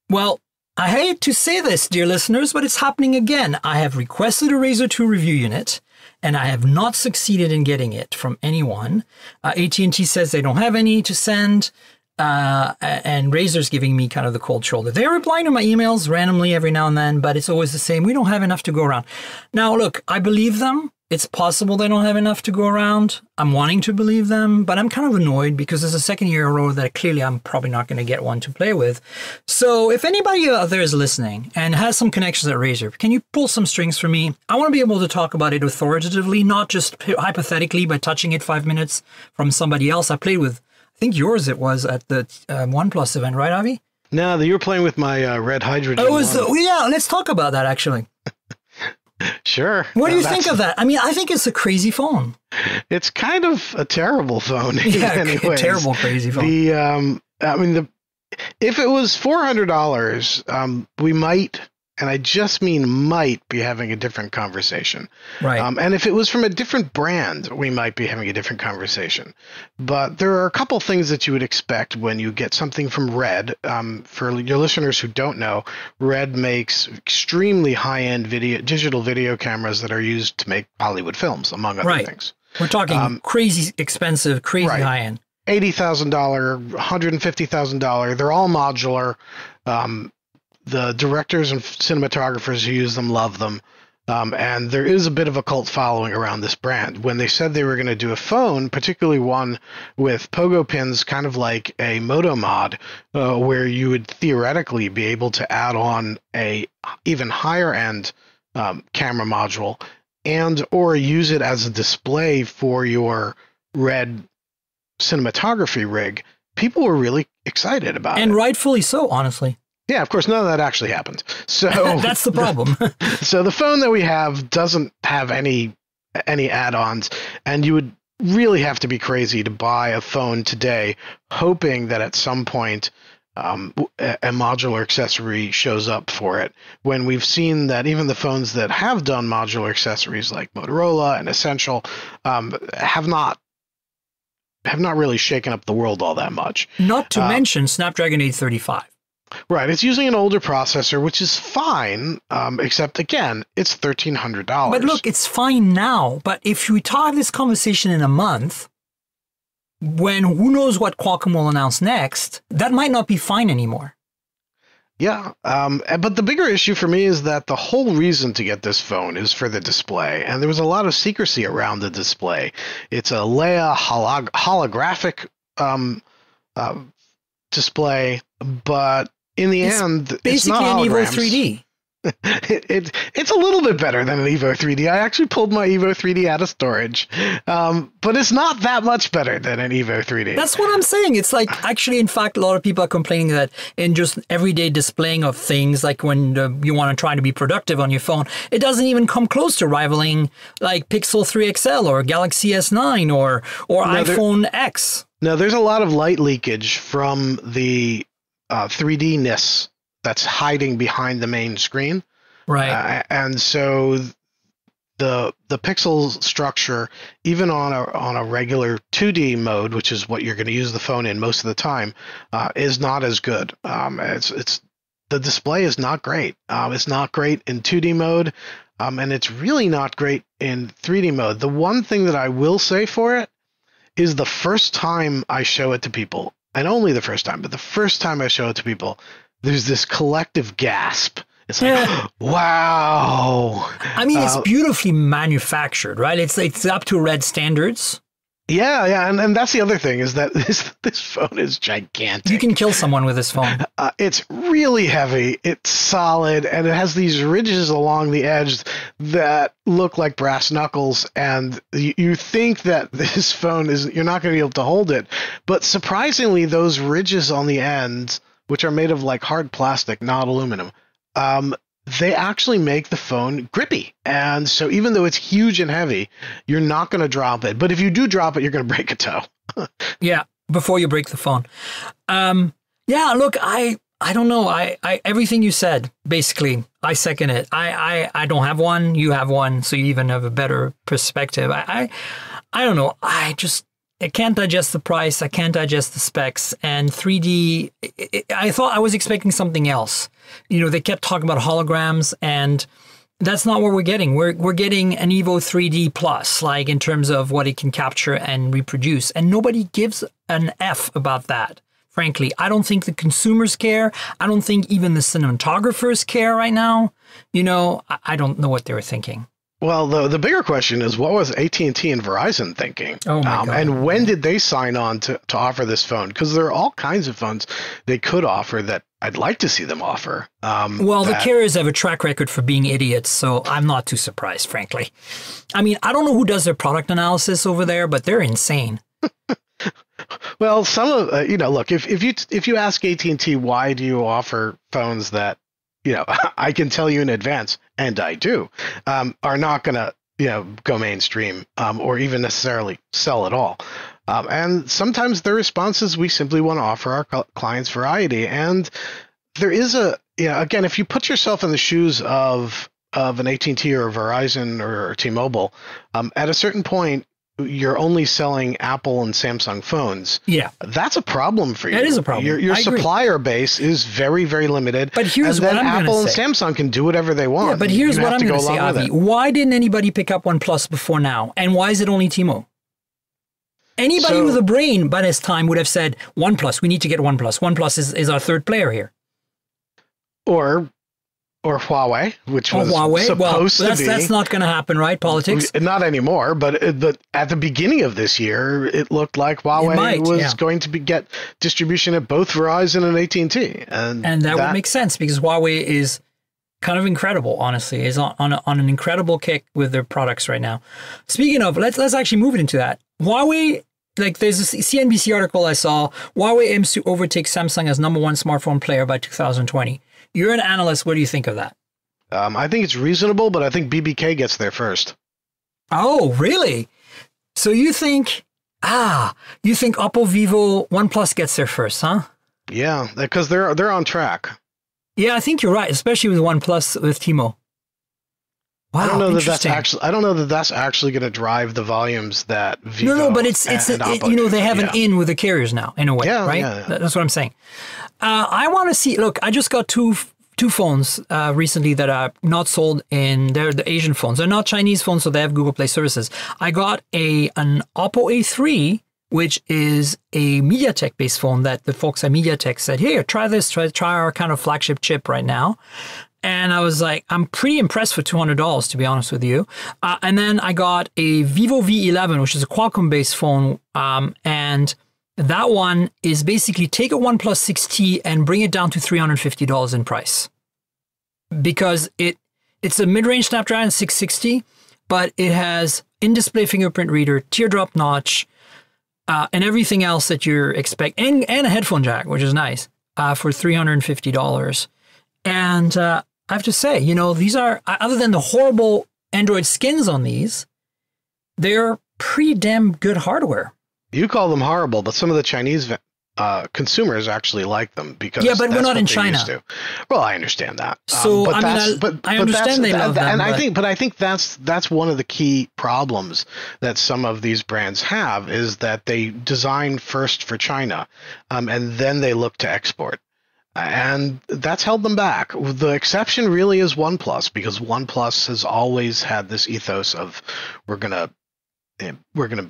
Well, I hate to say this, dear listeners, but it's happening again. I have requested a Razer 2 review unit, and I have not succeeded in getting it from anyone. AT&T says they don't have any to send, and Razer's giving me kind of the cold shoulder. They're replying to my emails randomly every now and then, but it's always the same. We don't have enough to go around. Now, look, I believe them. It's possible they don't have enough to go around. I'm wanting to believe them, but I'm kind of annoyed because there's a second year in a row that clearly I'm probably not going to get one to play with. So if anybody out there is listening and has some connections at Razer, can you pull some strings for me? I want to be able to talk about it authoritatively, not just hypothetically by touching it 5 minutes from somebody else. I played with, I think yours it was at the OnePlus event, right, Avi? No, you were playing with my Red Hydrogen. Yeah, let's talk about that actually. Sure. What do you think of that? I mean, I think it's a crazy phone. It's kind of a terrible phone. Yeah, anyways. a terrible, crazy phone. If it was $400, we might, and I just mean might, be having a different conversation. Right. And if it was from a different brand, we might be having a different conversation. But there are a couple things that you would expect when you get something from Red. For your listeners who don't know, Red makes extremely high-end digital video cameras that are used to make Hollywood films, among other things. We're talking crazy expensive, crazy high-end. $80,000, $150,000. They're all modular. The directors and cinematographers who use them love them. And there is a bit of a cult following around this brand. When they said they were going to do a phone, particularly one with pogo pins, kind of like a Moto Mod, where you would theoretically be able to add on a even higher end camera module and or use it as a display for your Red cinematography rig, people were really excited about it. And rightfully so, honestly. Yeah, of course, none of that actually happened. So that's the problem. So the phone that we have doesn't have any add-ons, and you would really have to be crazy to buy a phone today, hoping that at some point a modular accessory shows up for it. When we've seen that even the phones that have done modular accessories, like Motorola and Essential, have not really shaken up the world all that much. Not to mention Snapdragon 835. Right. It's using an older processor, which is fine, except, again, it's $1,300. But look, it's fine now. But if we have this conversation in a month, when who knows what Qualcomm will announce next, that might not be fine anymore. Yeah. But the bigger issue for me is that the whole reason to get this phone is for the display. And there was a lot of secrecy around the display. It's a Leia holographic display, but in the end, it's not basically an holograms. Evo 3D. It's a little bit better than an Evo 3D. I actually pulled my Evo 3D out of storage, but it's not that much better than an Evo 3D. That's what I'm saying. It's like, actually, in fact, a lot of people are complaining that in just everyday displaying of things, like when you want to try to be productive on your phone, it doesn't even come close to rivaling like Pixel 3 XL or Galaxy S9 or iPhone X. No, there's a lot of light leakage from the 3D-ness that's hiding behind the main screen. Right. And so the pixel structure, even on a regular 2D mode, which is what you're going to use the phone in most of the time, is not as good. The display is not great. It's not great in 2D mode, and it's really not great in 3D mode. The one thing that I will say for it is the first time I show it to people, and only the first time, but the first time I show it to people, there's this collective gasp. It's like, wow. I mean, it's beautifully manufactured, right? It's up to Red standards. Yeah, and that's the other thing is that this phone is gigantic. You can kill someone with this phone. It's really heavy. It's solid, and it has these ridges along the edge that look like brass knuckles. And you think that this phone you're not going to be able to hold it, but surprisingly, those ridges on the ends, which are made of like hard plastic, not aluminum, they actually make the phone grippy. And so even though it's huge and heavy, you're not going to drop it. But if you do drop it, you're going to break a toe. Yeah, before you break the phone. Yeah, look, I don't know. I everything you said, basically, I second it. I don't have one. You have one, so you even have a better perspective. I don't know. I can't digest the price. I can't digest the specs. And 3D, I thought I was expecting something else. You know, they kept talking about holograms, and that's not what we're getting. We're getting an Evo 3D Plus, like in terms of what it can capture and reproduce. And nobody gives an F about that. Frankly, I don't think the consumers care. I don't think even the cinematographers care right now. You know, I don't know what they were thinking. Well, the bigger question is, what was AT&T and Verizon thinking? Oh my God. And when did they sign on to offer this phone? Because there are all kinds of phones they could offer that I'd like to see them offer. Well, the carriers have a track record for being idiots, so I'm not too surprised, frankly. I mean, I don't know who does their product analysis over there, but they're insane. Well, some of look, if you ask AT&T, why do you offer phones that, I can tell you in advance, and I do, are not going to go mainstream or even necessarily sell at all. And sometimes the response is we simply want to offer our clients variety. And there is again, if you put yourself in the shoes of an AT&T or a Verizon or T-Mobile, at a certain point, you're only selling Apple and Samsung phones. Yeah. That's a problem for you. That is a problem. Your supplier base is very, very limited. But here's what I'm going to say. Apple and Samsung can do whatever they want. Yeah, but here's what I'm going to say, Avi. Why didn't anybody pick up OnePlus before now? And why is it only T-Mobile? Anybody with a brain by this time would have said, OnePlus, we need to get OnePlus. OnePlus is our third player here. Or Huawei, which was supposed to be. That's not going to happen, right? Politics? Not anymore, but at the beginning of this year, it looked like Huawei was going to get distribution at both Verizon and AT&T. And that would make sense because Huawei is kind of incredible, honestly, is on an incredible kick with their products right now. Speaking of, let's actually move into that. Huawei, like there's a CNBC article I saw, Huawei aims to overtake Samsung as #1 smartphone player by 2020. You're an analyst. What do you think of that? I think it's reasonable, but I think BBK gets there first. Oh, really? So you think Oppo, Vivo, OnePlus gets there first, huh? Yeah, because they're on track. Yeah, I think you're right, especially with OnePlus with T-Mobile. Wow, I don't know that that's actually going to drive the volumes that Vivo. No, but it's they have an in with the carriers now in a way, right? Yeah. That's what I'm saying. I want to see. Look, I just got two phones recently that are not sold they're the Asian phones. They're not Chinese phones, so they have Google Play services. I got an Oppo A3, which is a MediaTek-based phone that the folks at MediaTek said, "Here, try this. Try our kind of flagship chip right now." And I was like, I'm pretty impressed for $200, to be honest with you. And then I got a Vivo V11, which is a Qualcomm-based phone. And that one is basically take a OnePlus 6T and bring it down to $350 in price. Because it's a mid-range Snapdragon 660, but it has in-display fingerprint reader, teardrop notch, and everything else that you're expecting. And a headphone jack, which is nice, for $350. And I have to say, these are, other than the horrible Android skins on these, they're pretty damn good hardware. You call them horrible, but some of the Chinese consumers actually like them because but we're not in China. Well, I understand that. So I understand they love them. And I think that's one of the key problems that some of these brands have is that they design first for China, and then they look to export. And that's held them back. The exception really is OnePlus, because OnePlus has always had this ethos of we're gonna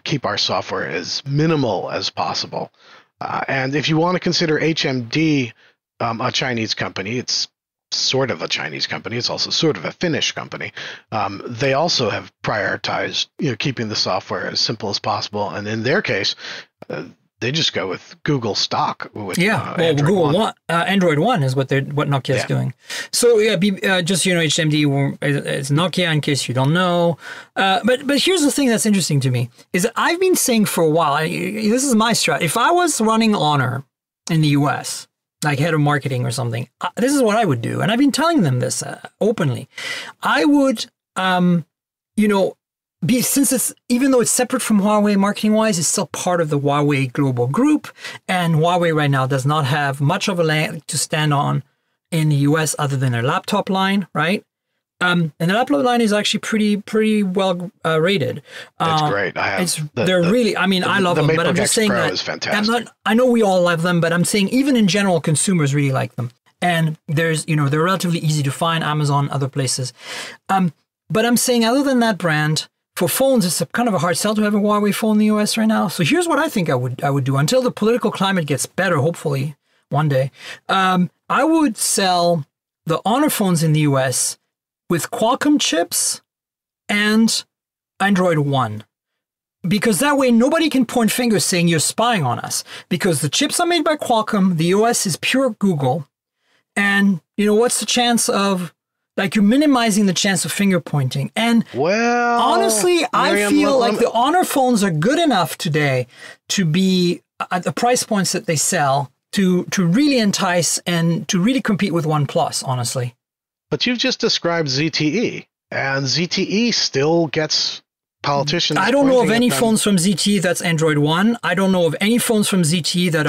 keep our software as minimal as possible. And if you want to consider HMD a Chinese company, it's sort of a Chinese company. It's also sort of a Finnish company. They also have prioritized keeping the software as simple as possible. And in their case, they just go with Google stock. With, Google One. Android One is what Nokia is doing. So just HMD is Nokia, in case you don't know. But here's the thing that's interesting to me is that I've been saying for a while. This is my strat. If I was running Honor in the U.S., like head of marketing or something, this is what I would do, and I've been telling them this openly. I would, since it's, even though it's separate from Huawei marketing-wise, it's still part of the Huawei global group, and Huawei right now does not have much of a leg to stand on in the US other than their laptop line, right? And the laptop line is actually pretty well rated. That's great. I love them, but I'm just saying Pro that is fantastic. I know we all love them, but I'm saying even in general, consumers really like them. And there's, they're relatively easy to find, Amazon, other places. But I'm saying other than that brand, for phones, it's kind of a hard sell to have a Huawei phone in the US right now. So here's what I think I would do until the political climate gets better, hopefully one day. I would sell the Honor phones in the US with Qualcomm chips and Android One. Because that way nobody can point fingers saying you're spying on us. Because the chips are made by Qualcomm, the OS is pure Google. And, what's the chance of, you're minimizing the chance of finger pointing. And honestly, I feel like the Honor phones are good enough today to be at the price points that they sell to really entice and to really compete with OnePlus, honestly. but you've just described ZTE, and ZTE still gets politicians. I don't know of any phones from ZTE that's Android One. I don't know of any phones from ZTE that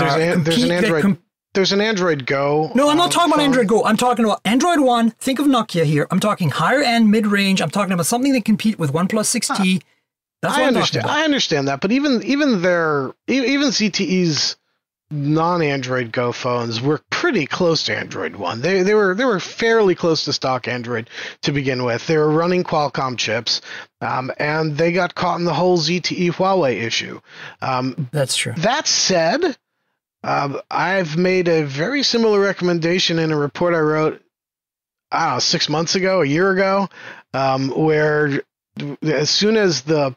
there's an Android Go. No, I'm not talking about Android Go. I'm talking about Android One. Think of Nokia here. I'm talking higher end, mid range. I'm talking about something that compete with OnePlus 6T. That's what I'm talking about. I understand that, but even ZTE's non-Android Go phones were pretty close to Android One. They were fairly close to stock Android to begin with. They were running Qualcomm chips, and they got caught in the whole ZTE Huawei issue. That's true. That said, I've made a very similar recommendation in a report I wrote, I don't know, 6 months ago, a year ago, where as soon as the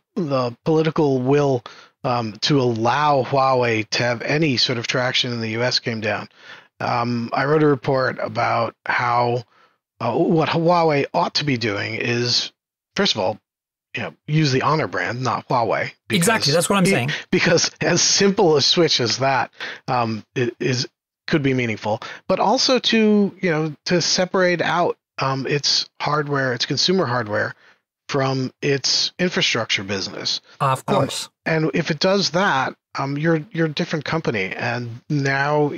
political will to allow Huawei to have any sort of traction in the U.S. came down, I wrote a report about how what Huawei ought to be doing is, first of all, use the Honor brand, not Huawei. Exactly, that's what I'm saying. Because as simple a switch as that could be meaningful, but also to separate out its hardware, its consumer hardware, from its infrastructure business. Of course. And if it does that, you're a different company. And now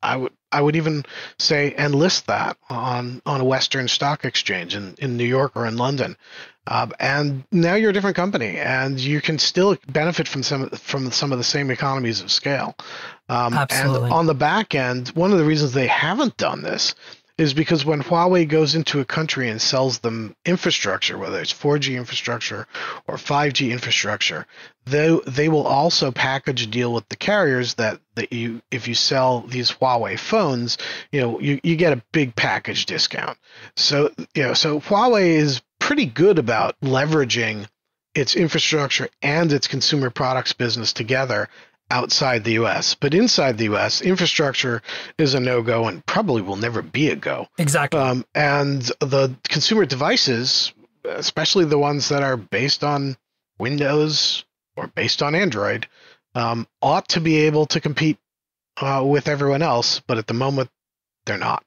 I would even say enlist that on a Western stock exchange in New York or in London. And now you're a different company, and you can still benefit from some of the same economies of scale. Absolutely. And on the back end, one of the reasons they haven't done this is because when Huawei goes into a country and sells them infrastructure, whether it's 4G infrastructure or 5G infrastructure, they will also package a deal with the carriers that if you sell these Huawei phones, you get a big package discount. So Huawei is pretty good about leveraging its infrastructure and its consumer products business together outside the U.S. But inside the U.S., infrastructure is a no-go and probably will never be a go. Exactly. And the consumer devices, especially the ones that are based on Windows or based on Android, ought to be able to compete with everyone else. But at the moment, they're not.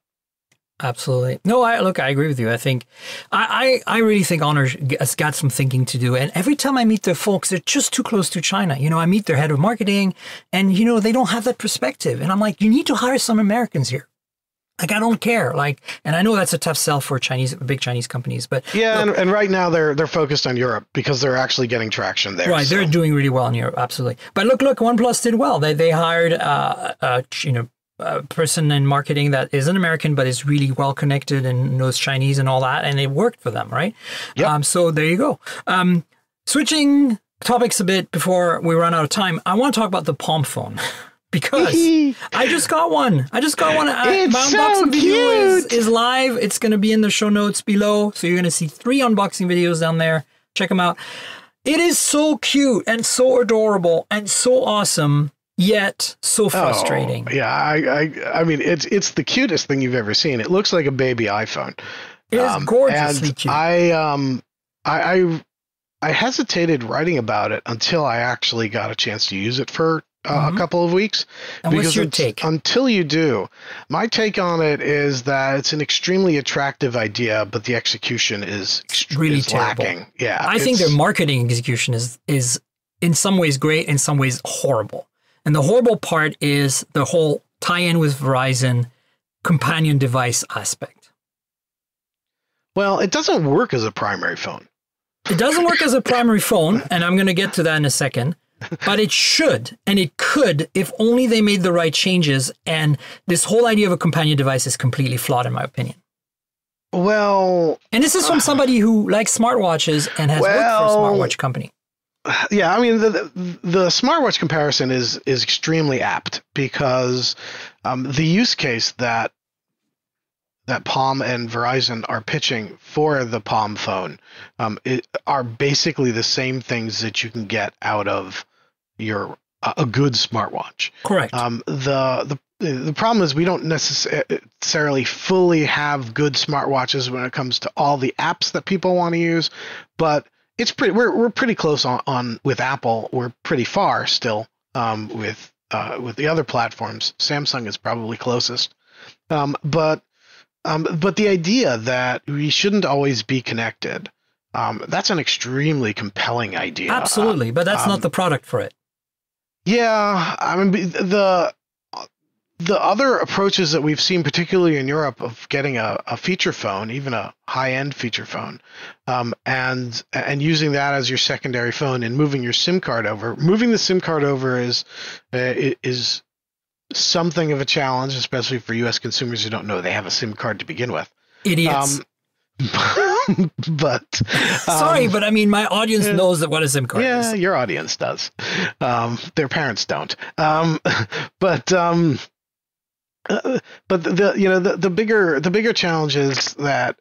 Absolutely. No, I agree with you. I think I really think Honor has got some thinking to do. And every time I meet their folks, they're just too close to China. I meet their head of marketing and, they don't have that perspective. And I'm like, you need to hire some Americans here. Like, I don't care. And I know that's a tough sell for big Chinese companies, but yeah. And right now they're focused on Europe because they're actually getting traction there. Right. So. They're doing really well in Europe. Absolutely. But look, OnePlus did well. They hired, a person in marketing that is an American, but is really well connected and knows Chinese and all that. And it worked for them. Right. Yep. So there you go. Switching topics a bit before we run out of time. I want to talk about the Palm phone. Because I just got one. My unboxing video is live. It's going to be in the show notes below. So you're going to see 3 unboxing videos down there. Check them out. It is so cute and so adorable and so awesome, yet so frustrating. Oh, yeah, I mean, it's the cutest thing you've ever seen. It looks like a baby iPhone. It is gorgeously cute. I hesitated writing about it until I actually got a chance to use it for a couple of weeks. And what's your take? Until you do, my take on it is that it's an extremely attractive idea, but the execution is really lacking. Yeah, I think their marketing execution is in some ways great, in some ways horrible. And the horrible part is the whole tie-in with Verizon companion device aspect. Well, it doesn't work as a primary phone. It doesn't work as a primary phone, and I'm going to get to that in a second. But it should, and it could, if only they made the right changes. And this whole idea of a companion device is completely flawed, in my opinion. Well... And this is from somebody who likes smartwatches and has worked for a smartwatch company. Yeah, I mean, the smartwatch comparison is extremely apt because the use case that Palm and Verizon are pitching for the Palm phone are basically the same things that you can get out of a good smartwatch. Correct. The problem is we don't necessarily fully have good smartwatches when it comes to all the apps that people want to use, but we're pretty close on with Apple. We're pretty far still with the other platforms. Samsung is probably closest, but But the idea that we shouldn't always be connected, that's an extremely compelling idea. Absolutely, but that's not the product for it. Yeah, I mean, the other approaches that we've seen, particularly in Europe, of getting a feature phone, even a high-end feature phone, and using that as your secondary phone and moving your SIM card over. Moving the SIM card over is something of a challenge, especially for U.S. consumers who don't know they have a SIM card to begin with. Idiots. But sorry, but I mean, my audience knows that what a SIM card is. Yeah, your audience does. Their parents don't. But the bigger challenge is that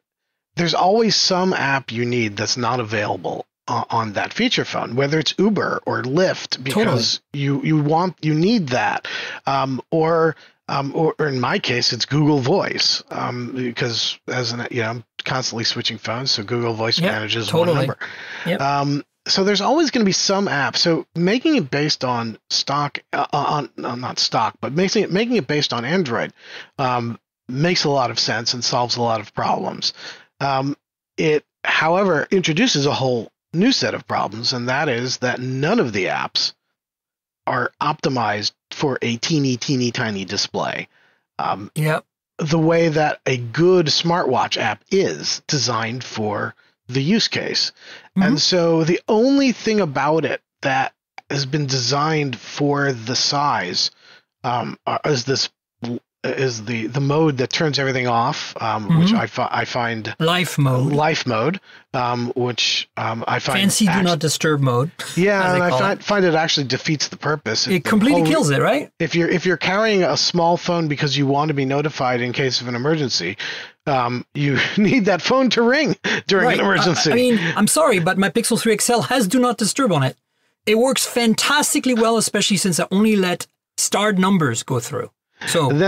there's always some app you need that's not available on that feature phone, whether it's Uber or Lyft, because you need that, or in my case it's Google Voice, because I'm constantly switching phones, so Google Voice manages one number. Yep. So there's always going to be some app. So making it based on stock, not stock, but making it based on Android makes a lot of sense and solves a lot of problems. It, however, introduces a whole new set of problems, and that is that none of the apps are optimized for a teeny tiny display. The way that a good smartwatch app is designed for the use case. Mm-hmm. And so the only thing about it that has been designed for the size is the mode that turns everything off, which I find life mode, which I find fancy do not disturb mode. Yeah, and I find it actually defeats the purpose. It completely kills it, right? If you're carrying a small phone because you want to be notified in case of an emergency, you need that phone to ring during an emergency. I mean, I'm sorry, but my Pixel 3 XL has do not disturb on it. It works fantastically well, especially since I only let starred numbers go through. So and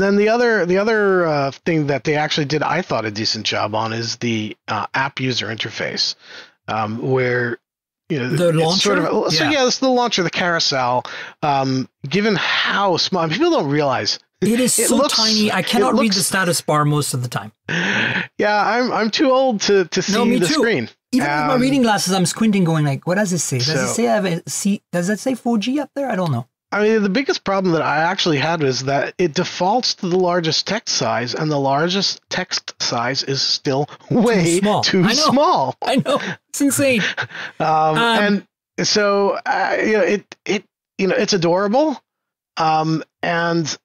then the other thing that they actually did, I thought, a decent job on is the app user interface, where the launcher. It's the launcher, the carousel. Given how small, people don't realize it is tiny. I cannot read the status bar most of the time. Yeah, I'm too old to see the screen. Even with my reading glasses, I'm squinting, going like, "What does it say? Does it say I have a C? Does that say 4G up there? I don't know." I mean, the biggest problem that I actually had was that it defaults to the largest text size, and the largest text size is still way too small. I know, it's insane. And so it's adorable, and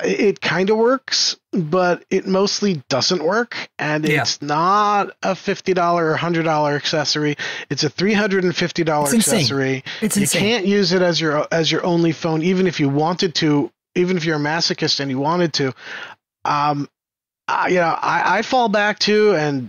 it kind of works, but it mostly doesn't work, and it's not a $50 or $100 accessory. It's a $350 accessory. It's insane. You can't use it as your only phone, even if you wanted to. Even if you're a masochist and you wanted to. I fall back to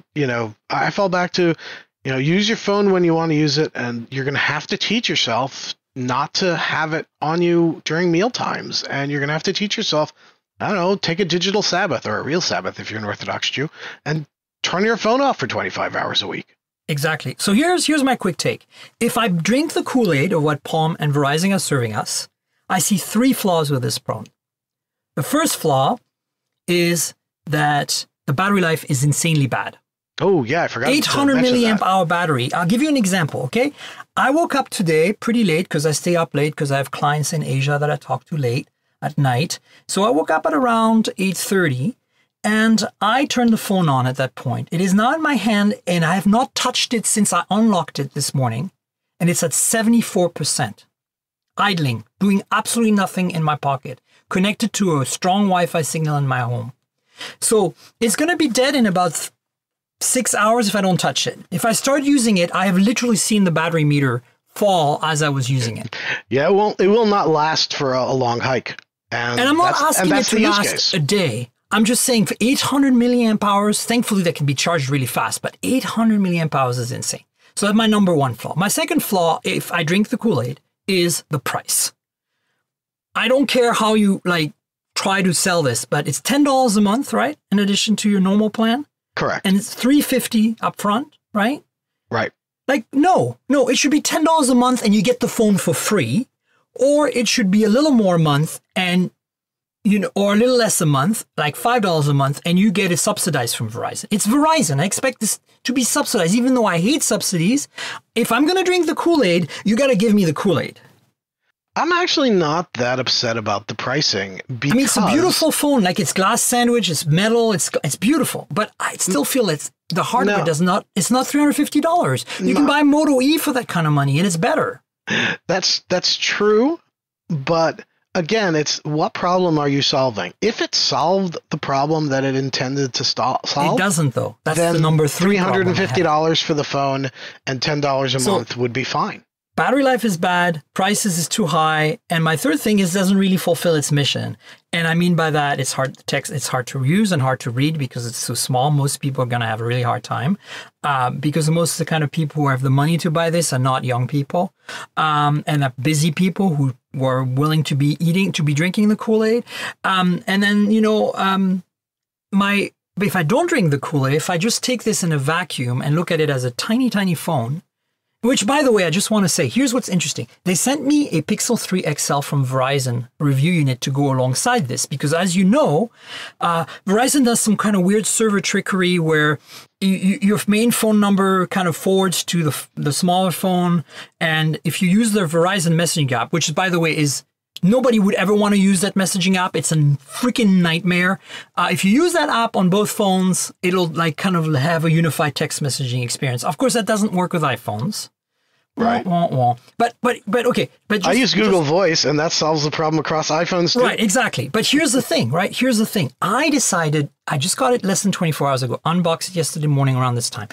use your phone when you want to use it, and you're going to have to teach yourself not to have it on you during meal times, and you're going to have to teach yourself, I don't know, take a digital Sabbath or a real Sabbath if you're an Orthodox Jew, and turn your phone off for 25 hours a week. Exactly. So here's my quick take. If I drink the Kool-Aid of what Palm and Verizon are serving us, I see 3 flaws with this phone. The first flaw is that the battery life is insanely bad. Oh, yeah, I forgot. 800 milliamp hour battery. I'll give you an example, okay? I woke up today pretty late because I stay up late because I have clients in Asia that I talk to late at night. So I woke up at around 8:30 and I turned the phone on at that point. It is now in my hand and I have not touched it since I unlocked it this morning. And it's at 74%. Idling, doing absolutely nothing in my pocket, connected to a strong Wi-Fi signal in my home. So it's going to be dead in about 6 hours if I don't touch it. If I start using it, I have literally seen the battery meter fall as I was using it. Yeah, it will not last for a long hike. And I'm not asking it to last a day. I'm just saying for 800 milliamp hours, thankfully that can be charged really fast, but 800 milliamp hours is insane. So that's my number one flaw. My second flaw, if I drink the Kool-Aid, is the price. I don't care how you try to sell this, but it's $10 a month, right? In addition to your normal plan. Correct. And it's $350 up front, right? Right. No, it should be $10 a month and you get the phone for free, or it should be a little more a month and or a little less a month, like $5 a month, and you get it subsidized from Verizon. It's Verizon. I expect this to be subsidized, even though I hate subsidies. If I'm going to drink the Kool-Aid, you got to give me the Kool-Aid. I'm actually not that upset about the pricing because I mean, it's a beautiful phone. Like, it's glass sandwich, it's metal, it's beautiful. But I still feel the hardware it's not $350. You can buy Moto E for that kind of money, and it's better. That's true, but again, it's what problem are you solving? If it solved the problem that it intended to solve, it doesn't though. That's then the number 3. $350 for the phone and $10 a month would be fine. Battery life is bad, prices is too high, and my third thing is it doesn't really fulfill its mission. And I mean by that, it's hard to use and hard to read because it's so small. Most people are going to have a really hard time because most of the kind of people who have the money to buy this are not young people and are busy people who are willing to be drinking the Kool-Aid. And then, if I don't drink the Kool-Aid, if I just take this in a vacuum and look at it as a tiny, tiny phone, which, by the way, I just want to say, here's what's interesting. They sent me a Pixel 3 XL from Verizon review unit to go alongside this because, as you know, Verizon does some kind of weird server trickery where your main phone number kind of forwards to the smaller phone. And if you use the Verizon messaging app, which, by the way, is nobody would ever want to use that messaging app. It's a freaking nightmare. If you use that app on both phones, it'll kind of have a unified text messaging experience. Of course, that doesn't work with iPhones. Right. But okay. But I use Google Voice, and that solves the problem across iPhones too. Right, exactly. But here's the thing, right? Here's the thing. I just got it less than 24 hours ago, unboxed it yesterday morning around this time.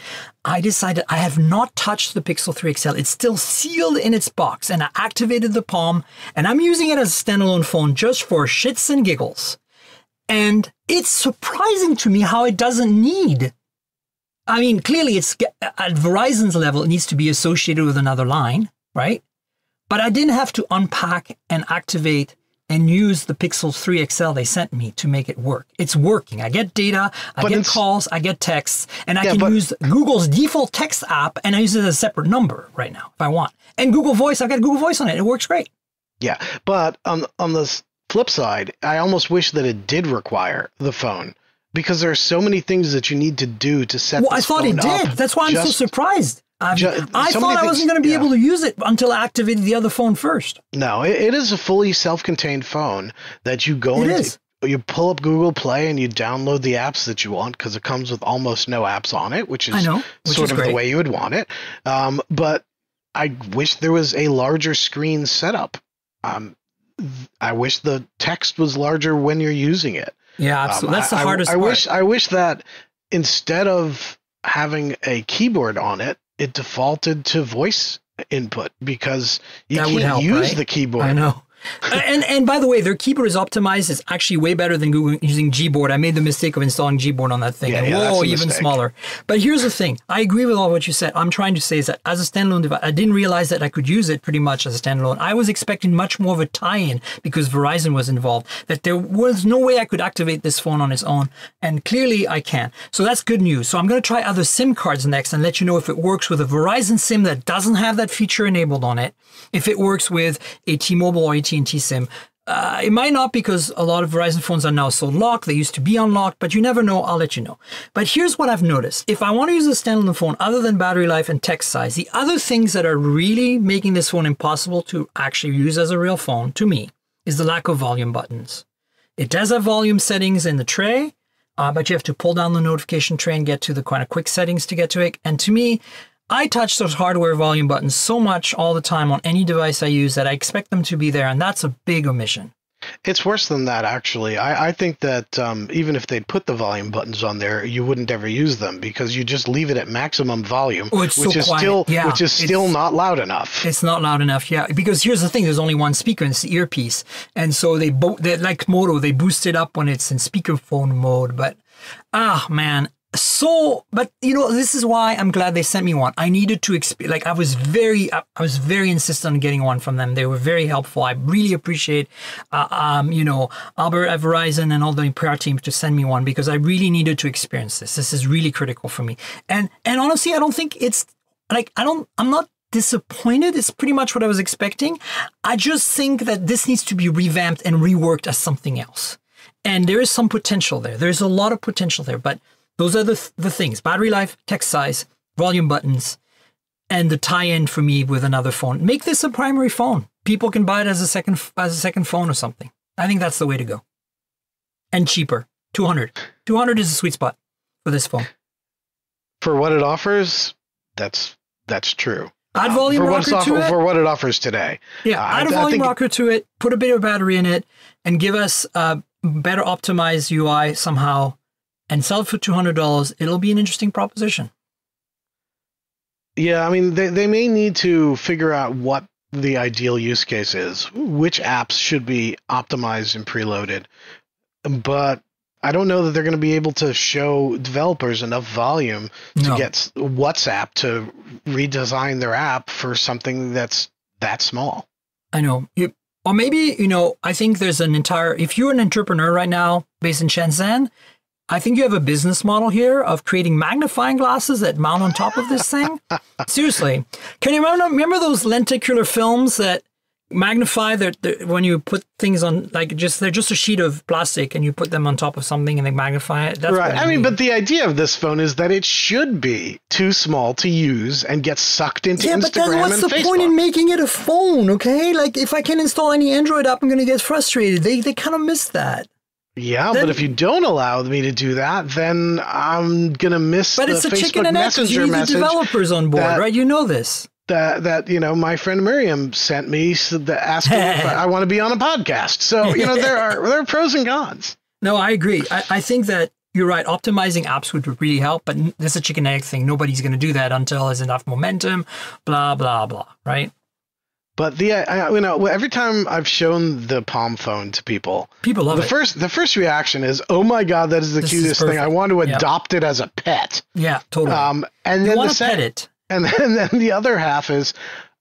I decided I have not touched the Pixel 3 XL. It's still sealed in its box, and I activated the Palm, and I'm using it as a standalone phone just for shits and giggles. And it's surprising to me how it doesn't need. I mean, clearly, it's at Verizon's level, it needs to be associated with another line, right? But I didn't have to unpack and activate and use the Pixel 3 XL they sent me to make it work. It's working. I get data, I get calls, I get texts, and I can use Google's default text app, and I use it as a separate number right now if I want. And Google Voice, I've got Google Voice on it. It works great. Yeah, but on the flip side, I almost wish that it did require the phone. Because there are so many things that you need to do to set this phone up. I thought it did. That's why I'm so surprised. I thought I wasn't going to be able to use it until I activated the other phone first. No, it is a fully self-contained phone that you go into. You pull up Google Play and you download the apps that you want because it comes with almost no apps on it, which is sort of the way you would want it. But I wish there was a larger screen setup. I wish the text was larger when you're using it. Yeah, absolutely. That's the hardest part. I wish that instead of having a keyboard on it, it defaulted to voice input because you can't use the keyboard. I know. And by the way, their keyboard is optimized. It's actually way better than Google using Gboard. I made the mistake of installing Gboard on that thing. Even smaller. But here's the thing. I agree with all what you said. I'm trying to say is that as a standalone device, I didn't realize that I could use it pretty much as a standalone. I was expecting much more of a tie-in because Verizon was involved, that there was no way I could activate this phone on its own. And clearly I can. So that's good news. So I'm going to try other SIM cards next and let you know if it works with a Verizon SIM that doesn't have that feature enabled on it, if it works with a T-Mobile or AT&T SIM. It might not because a lot of Verizon phones are now so locked. They used to be unlocked, but you never know. I'll let you know. But here's what I've noticed. If I want to use a standalone phone, other than battery life and text size, the other things that are really making this phone impossible to actually use as a real phone, to me, is the lack of volume buttons. It does have volume settings in the tray, but you have to pull down the notification tray and get to the kind of quick settings to get to it. And to me, I touch those hardware volume buttons so much all the time on any device I use that I expect them to be there, and that's a big omission. It's worse than that, actually. I think that even if they'd put the volume buttons on there, you wouldn't ever use them because you just leave it at maximum volume, which is still not loud enough. It's not loud enough, yeah. Because here's the thing: there's only one speaker, and it's the earpiece, and so they like Moto, they boost it up when it's in speakerphone mode. But man. So, but this is why I'm glad they sent me one. I needed to I was very insistent on getting one from them. They were very helpful. I really appreciate, Albert at Verizon and all the PR team to send me one because I really needed to experience this. This is really critical for me. And honestly, I don't think it's I'm not disappointed. It's pretty much what I was expecting. I just think that this needs to be revamped and reworked as something else. And there is some potential there. There's a lot of potential there, but those are the things: battery life, text size, volume buttons, and the tie-in for me with another phone. Make this a primary phone. People can buy it as a second phone or something. I think that's the way to go. And cheaper. $200. $200 is a sweet spot for this phone. For what it offers, that's true. Add volume rocker to it. For what it offers today. Yeah, add a volume rocker to it, put a bit of battery in it, and give us a better optimized UI somehow, and sell it for $200. It'll be an interesting proposition. Yeah, I mean, they may need to figure out what the ideal use case is, which apps should be optimized and preloaded. But I don't know that they're going to be able to show developers enough volume to get WhatsApp to redesign their app for something that's that small. I know. Or maybe, I think there's if you're an entrepreneur right now based in Shenzhen, I think you have a business model here of creating magnifying glasses that mount on top of this thing. Seriously. Can you remember those lenticular films that magnify when you put things on, they're just a sheet of plastic and you put them on top of something and they magnify it? That's right. I mean, but the idea of this phone is that it should be too small to use and get sucked into Instagram and Facebook. Yeah, but what's the point in making it a phone, okay? Like, if I can't install any Android app, I'm going to get frustrated. They kind of miss that. Yeah, but if you don't allow me to do that, then I'm going to miss the Facebook Messenger message. But it's a chicken and egg because you need the developers on board, right? You know this. That my friend Miriam sent me asking if I want to be on a podcast. So, there are pros and cons. No, I agree. I think that you're right. Optimizing apps would really help, but this is a chicken and egg thing. Nobody's going to do that until there's enough momentum, blah, blah, blah, right? But every time I've shown the Palm phone to people love it. The first reaction is, "Oh my God, that is the cutest thing! I want to adopt it as a pet." Yeah, totally. And then pet it. And then the other half is,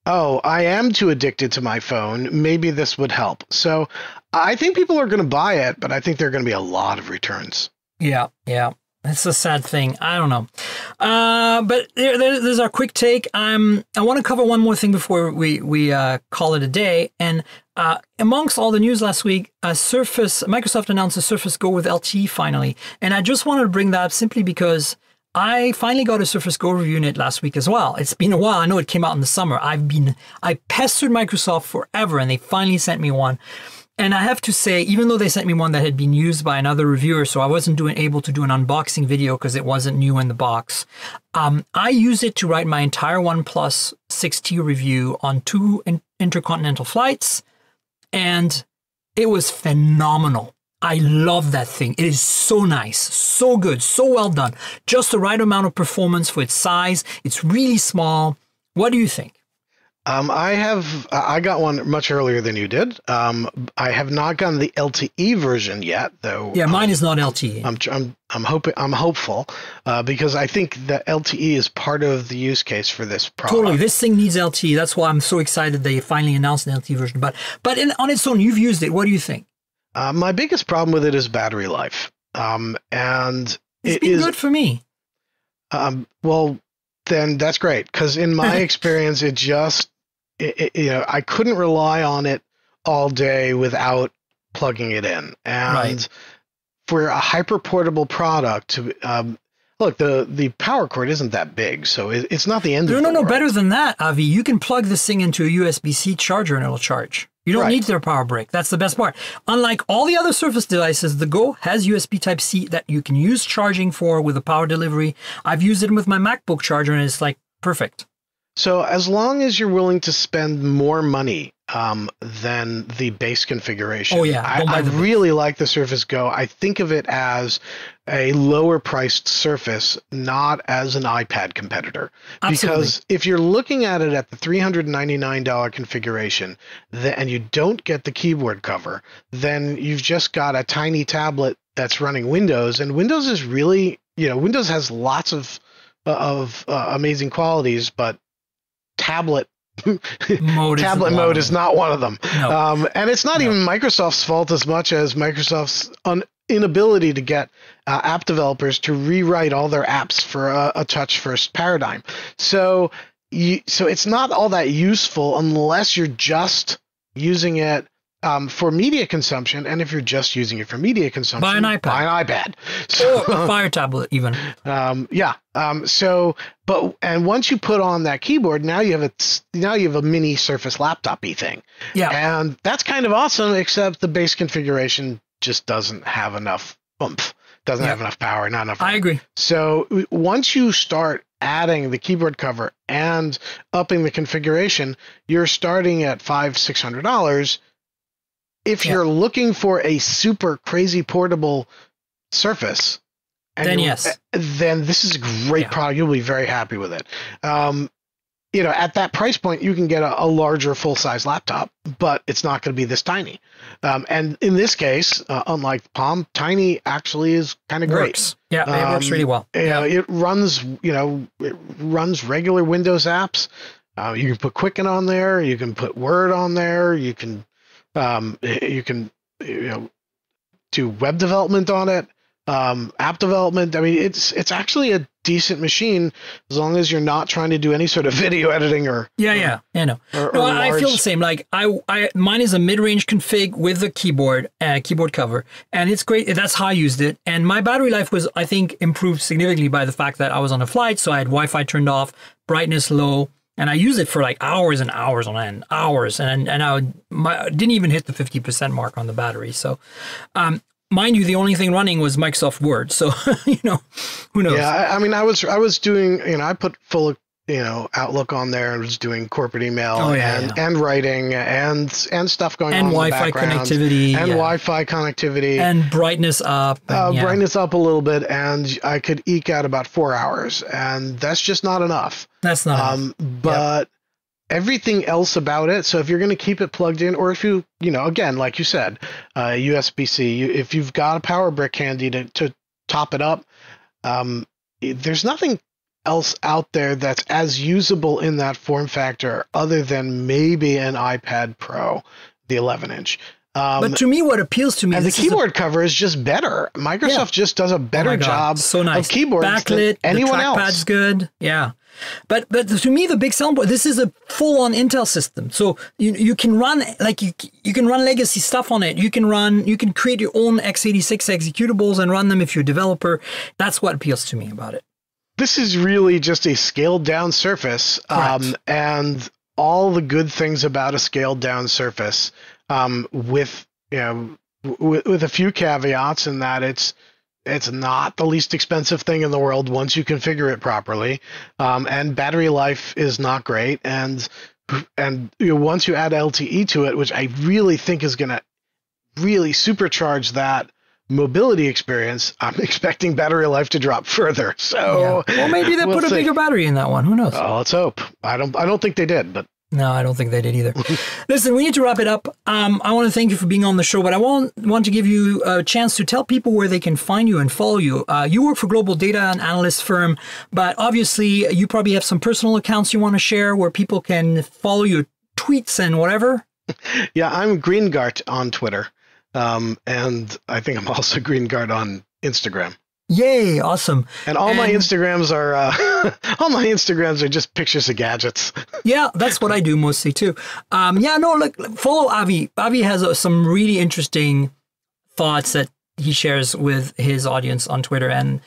"Oh, I am too addicted to my phone. Maybe this would help." So I think people are going to buy it, but I think there are going to be a lot of returns. Yeah. It's a sad thing. I don't know. But there's our quick take. I want to cover one more thing before we call it a day. And amongst all the news last week, Microsoft announced the Surface Go with LTE finally. And I just wanted to bring that up simply because I finally got a Surface Go review unit last week as well. It's been a while. I know it came out in the summer. I pestered Microsoft forever, and they finally sent me one. And I have to say, even though they sent me one that had been used by another reviewer, so I wasn't able to do an unboxing video because it wasn't new in the box, I used it to write my entire OnePlus 6T review on 2 intercontinental flights, and it was phenomenal. I love that thing. It is so nice, so good, so well done. Just the right amount of performance for its size. It's really small. What do you think? I got one much earlier than you did. I have not gotten the LTE version yet, though. Yeah, mine is not LTE. I'm hopeful because I think that LTE is part of the use case for this product. Totally, this thing needs LTE. That's why I'm so excited they finally announced an LTE version. But on its own, you've used it. What do you think? My biggest problem with it is battery life, and it's been good for me. Well, then that's great because in my experience, I couldn't rely on it all day without plugging it in. And for a hyper portable product, look, the power cord isn't that big, so it's not the end of the world. No, better than that, Avi. You can plug this thing into a USB-C charger and it'll charge. You don't need their power brick. That's the best part. Unlike all the other Surface devices, the Go has USB Type-C that you can use charging for with a power delivery. I've used it with my MacBook charger and it's perfect. So as long as you're willing to spend more money than the base configuration, I really like the Surface Go. I think of it as a lower priced Surface, not as an iPad competitor. Absolutely. Because if you're looking at it at the $399 configuration and you don't get the keyboard cover, then you've just got a tiny tablet that's running Windows. And Windows is really, Windows has lots of amazing qualities, but tablet mode is not one of them. No. And it's not even Microsoft's fault as much as Microsoft's inability to get app developers to rewrite all their apps for a touch first paradigm. So it's not all that useful unless you're just using it for media consumption, and if you're just using it for media consumption, buy an iPad. Buy an iPad. So, Or a Fire tablet, even. And once you put on that keyboard, now you have a mini Surface laptop-y thing. Yeah. And that's kind of awesome, except the base configuration just doesn't have enough oomph. Doesn't have enough power, not enough. I agree. So once you start adding the keyboard cover and upping the configuration, you're starting at $500-$600. If you're looking for a super crazy portable Surface, then yes, then this is a great product. You'll be very happy with it. At that price point, you can get a larger full-size laptop, but it's not going to be this tiny. And in this case, unlike the Palm, tiny actually is kind of great. Works. Yeah, it works really well. It runs, regular Windows apps. You can put Quicken on there. You can put Word on there. You can do web development on it. App development. I mean, it's actually a decent machine as long as you're not trying to do any sort of video editing or I feel the same. Like mine is a mid-range config with the keyboard cover, and it's great. That's how I used it. And my battery life was, I think, improved significantly by the fact that I was on a flight, so I had Wi-Fi turned off, brightness low, and I used it for like hours and hours on end, and I didn't even hit the 50% mark on the battery. So. Mind you, the only thing running was Microsoft Word. So, who knows? Yeah, I mean, I was doing, I put full, Outlook on there and was doing corporate email and writing and stuff going on in the background. Connectivity. And Wi-Fi connectivity. And brightness up. Brightness up a little bit, and I could eke out about 4 hours. And that's just not enough. That's not enough. But everything else about it. So if you're going to keep it plugged in, or if you, again, like you said, USB-C, if you've got a power brick handy to top it up, there's nothing else out there that's as usable in that form factor other than maybe an iPad Pro, the 11-inch. But to me, what appeals to me is the keyboard cover is just better. Microsoft just does a better job of keyboards backlit, than anyone else. The trackpad's good. Yeah. But to me, the big selling point, this is a full-on Intel system. So you can run you can run legacy stuff on it. You can create your own x86 executables and run them if you're a developer. That's what appeals to me about it. This is really just a scaled down Surface, and all the good things about a scaled down Surface, with a few caveats in that it's not the least expensive thing in the world once you configure it properly, and battery life is not great, and once you add LTE to it, which I really think is going to really supercharge that mobility experience, I'm expecting battery life to drop further. So, well, maybe they put a bigger battery in that one. Who knows? Oh, let's hope. I don't think they did, but. No, I don't think they did either. Listen, we need to wrap it up. I want to thank you for being on the show, but I want to give you a chance to tell people where they can find you and follow you. You work for GlobalData, an analyst firm, but obviously you probably have some personal accounts you want to share where people can follow your tweets and whatever. Yeah, I'm Greengart on Twitter, and I think I'm also Greengart on Instagram. Yay! Awesome. And all my Instagrams are just pictures of gadgets. Yeah, that's what I do mostly too. Follow Avi. Avi has some really interesting thoughts that he shares with his audience on Twitter, and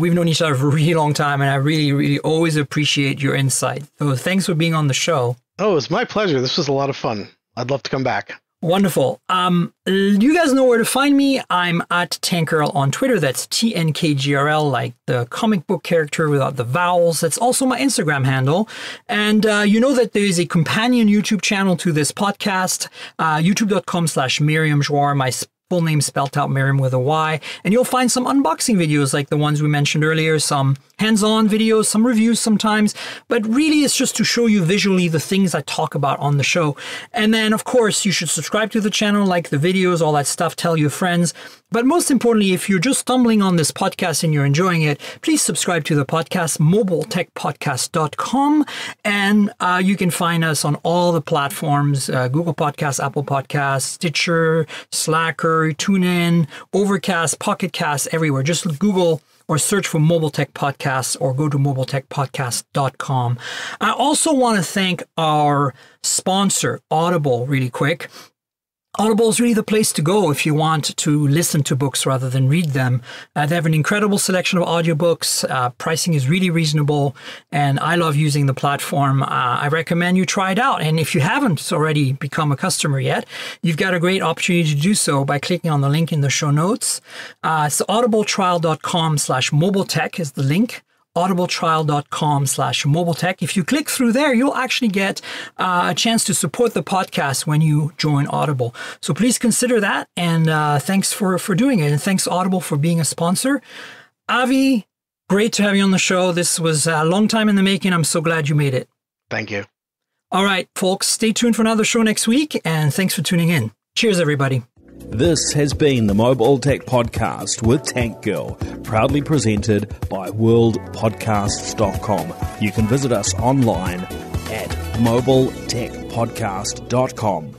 we've known each other for a really long time, and I really, really always appreciate your insight. So thanks for being on the show. Oh, it's my pleasure. This was a lot of fun. I'd love to come back. Wonderful. You guys know where to find me. I'm at Tankgirl on Twitter. That's TNKGRL, like the comic book character without the vowels. That's also my Instagram handle. And you know that there is a companion YouTube channel to this podcast, youtube.com/Miriam Jouar. My full name spelled out Miriam with a Y. And you'll find some unboxing videos like the ones we mentioned earlier, some hands-on videos, some reviews sometimes, but really it's just to show you visually the things I talk about on the show. And then, of course, you should subscribe to the channel, like the videos, all that stuff, tell your friends. But most importantly, if you're just stumbling on this podcast and you're enjoying it, please subscribe to the podcast, mobiletechpodcast.com. And you can find us on all the platforms, Google Podcasts, Apple Podcasts, Stitcher, Slacker, TuneIn, Overcast, Pocket Cast, everywhere. Just Google or search for Mobile Tech Podcasts or go to mobiletechpodcast.com. I also want to thank our sponsor, Audible, really quick. Audible is really the place to go if you want to listen to books rather than read them. They have an incredible selection of audiobooks. Pricing is really reasonable, and I love using the platform. I recommend you try it out. And if you haven't already become a customer yet, you've got a great opportunity to do so by clicking on the link in the show notes. It's audibletrial.com/mobiletech is the link. audibletrial.com/mobiletech. If you click through there, you'll actually get a chance to support the podcast when you join Audible. So please consider that, and thanks for doing it. And thanks, Audible, for being a sponsor. Avi, great to have you on the show. This was a long time in the making. I'm so glad you made it. Thank you. All right, folks, stay tuned for another show next week, and thanks for tuning in. Cheers, everybody. This has been the Mobile Tech Podcast with Tank Girl, proudly presented by worldpodcasts.com. You can visit us online at mobiletechpodcast.com.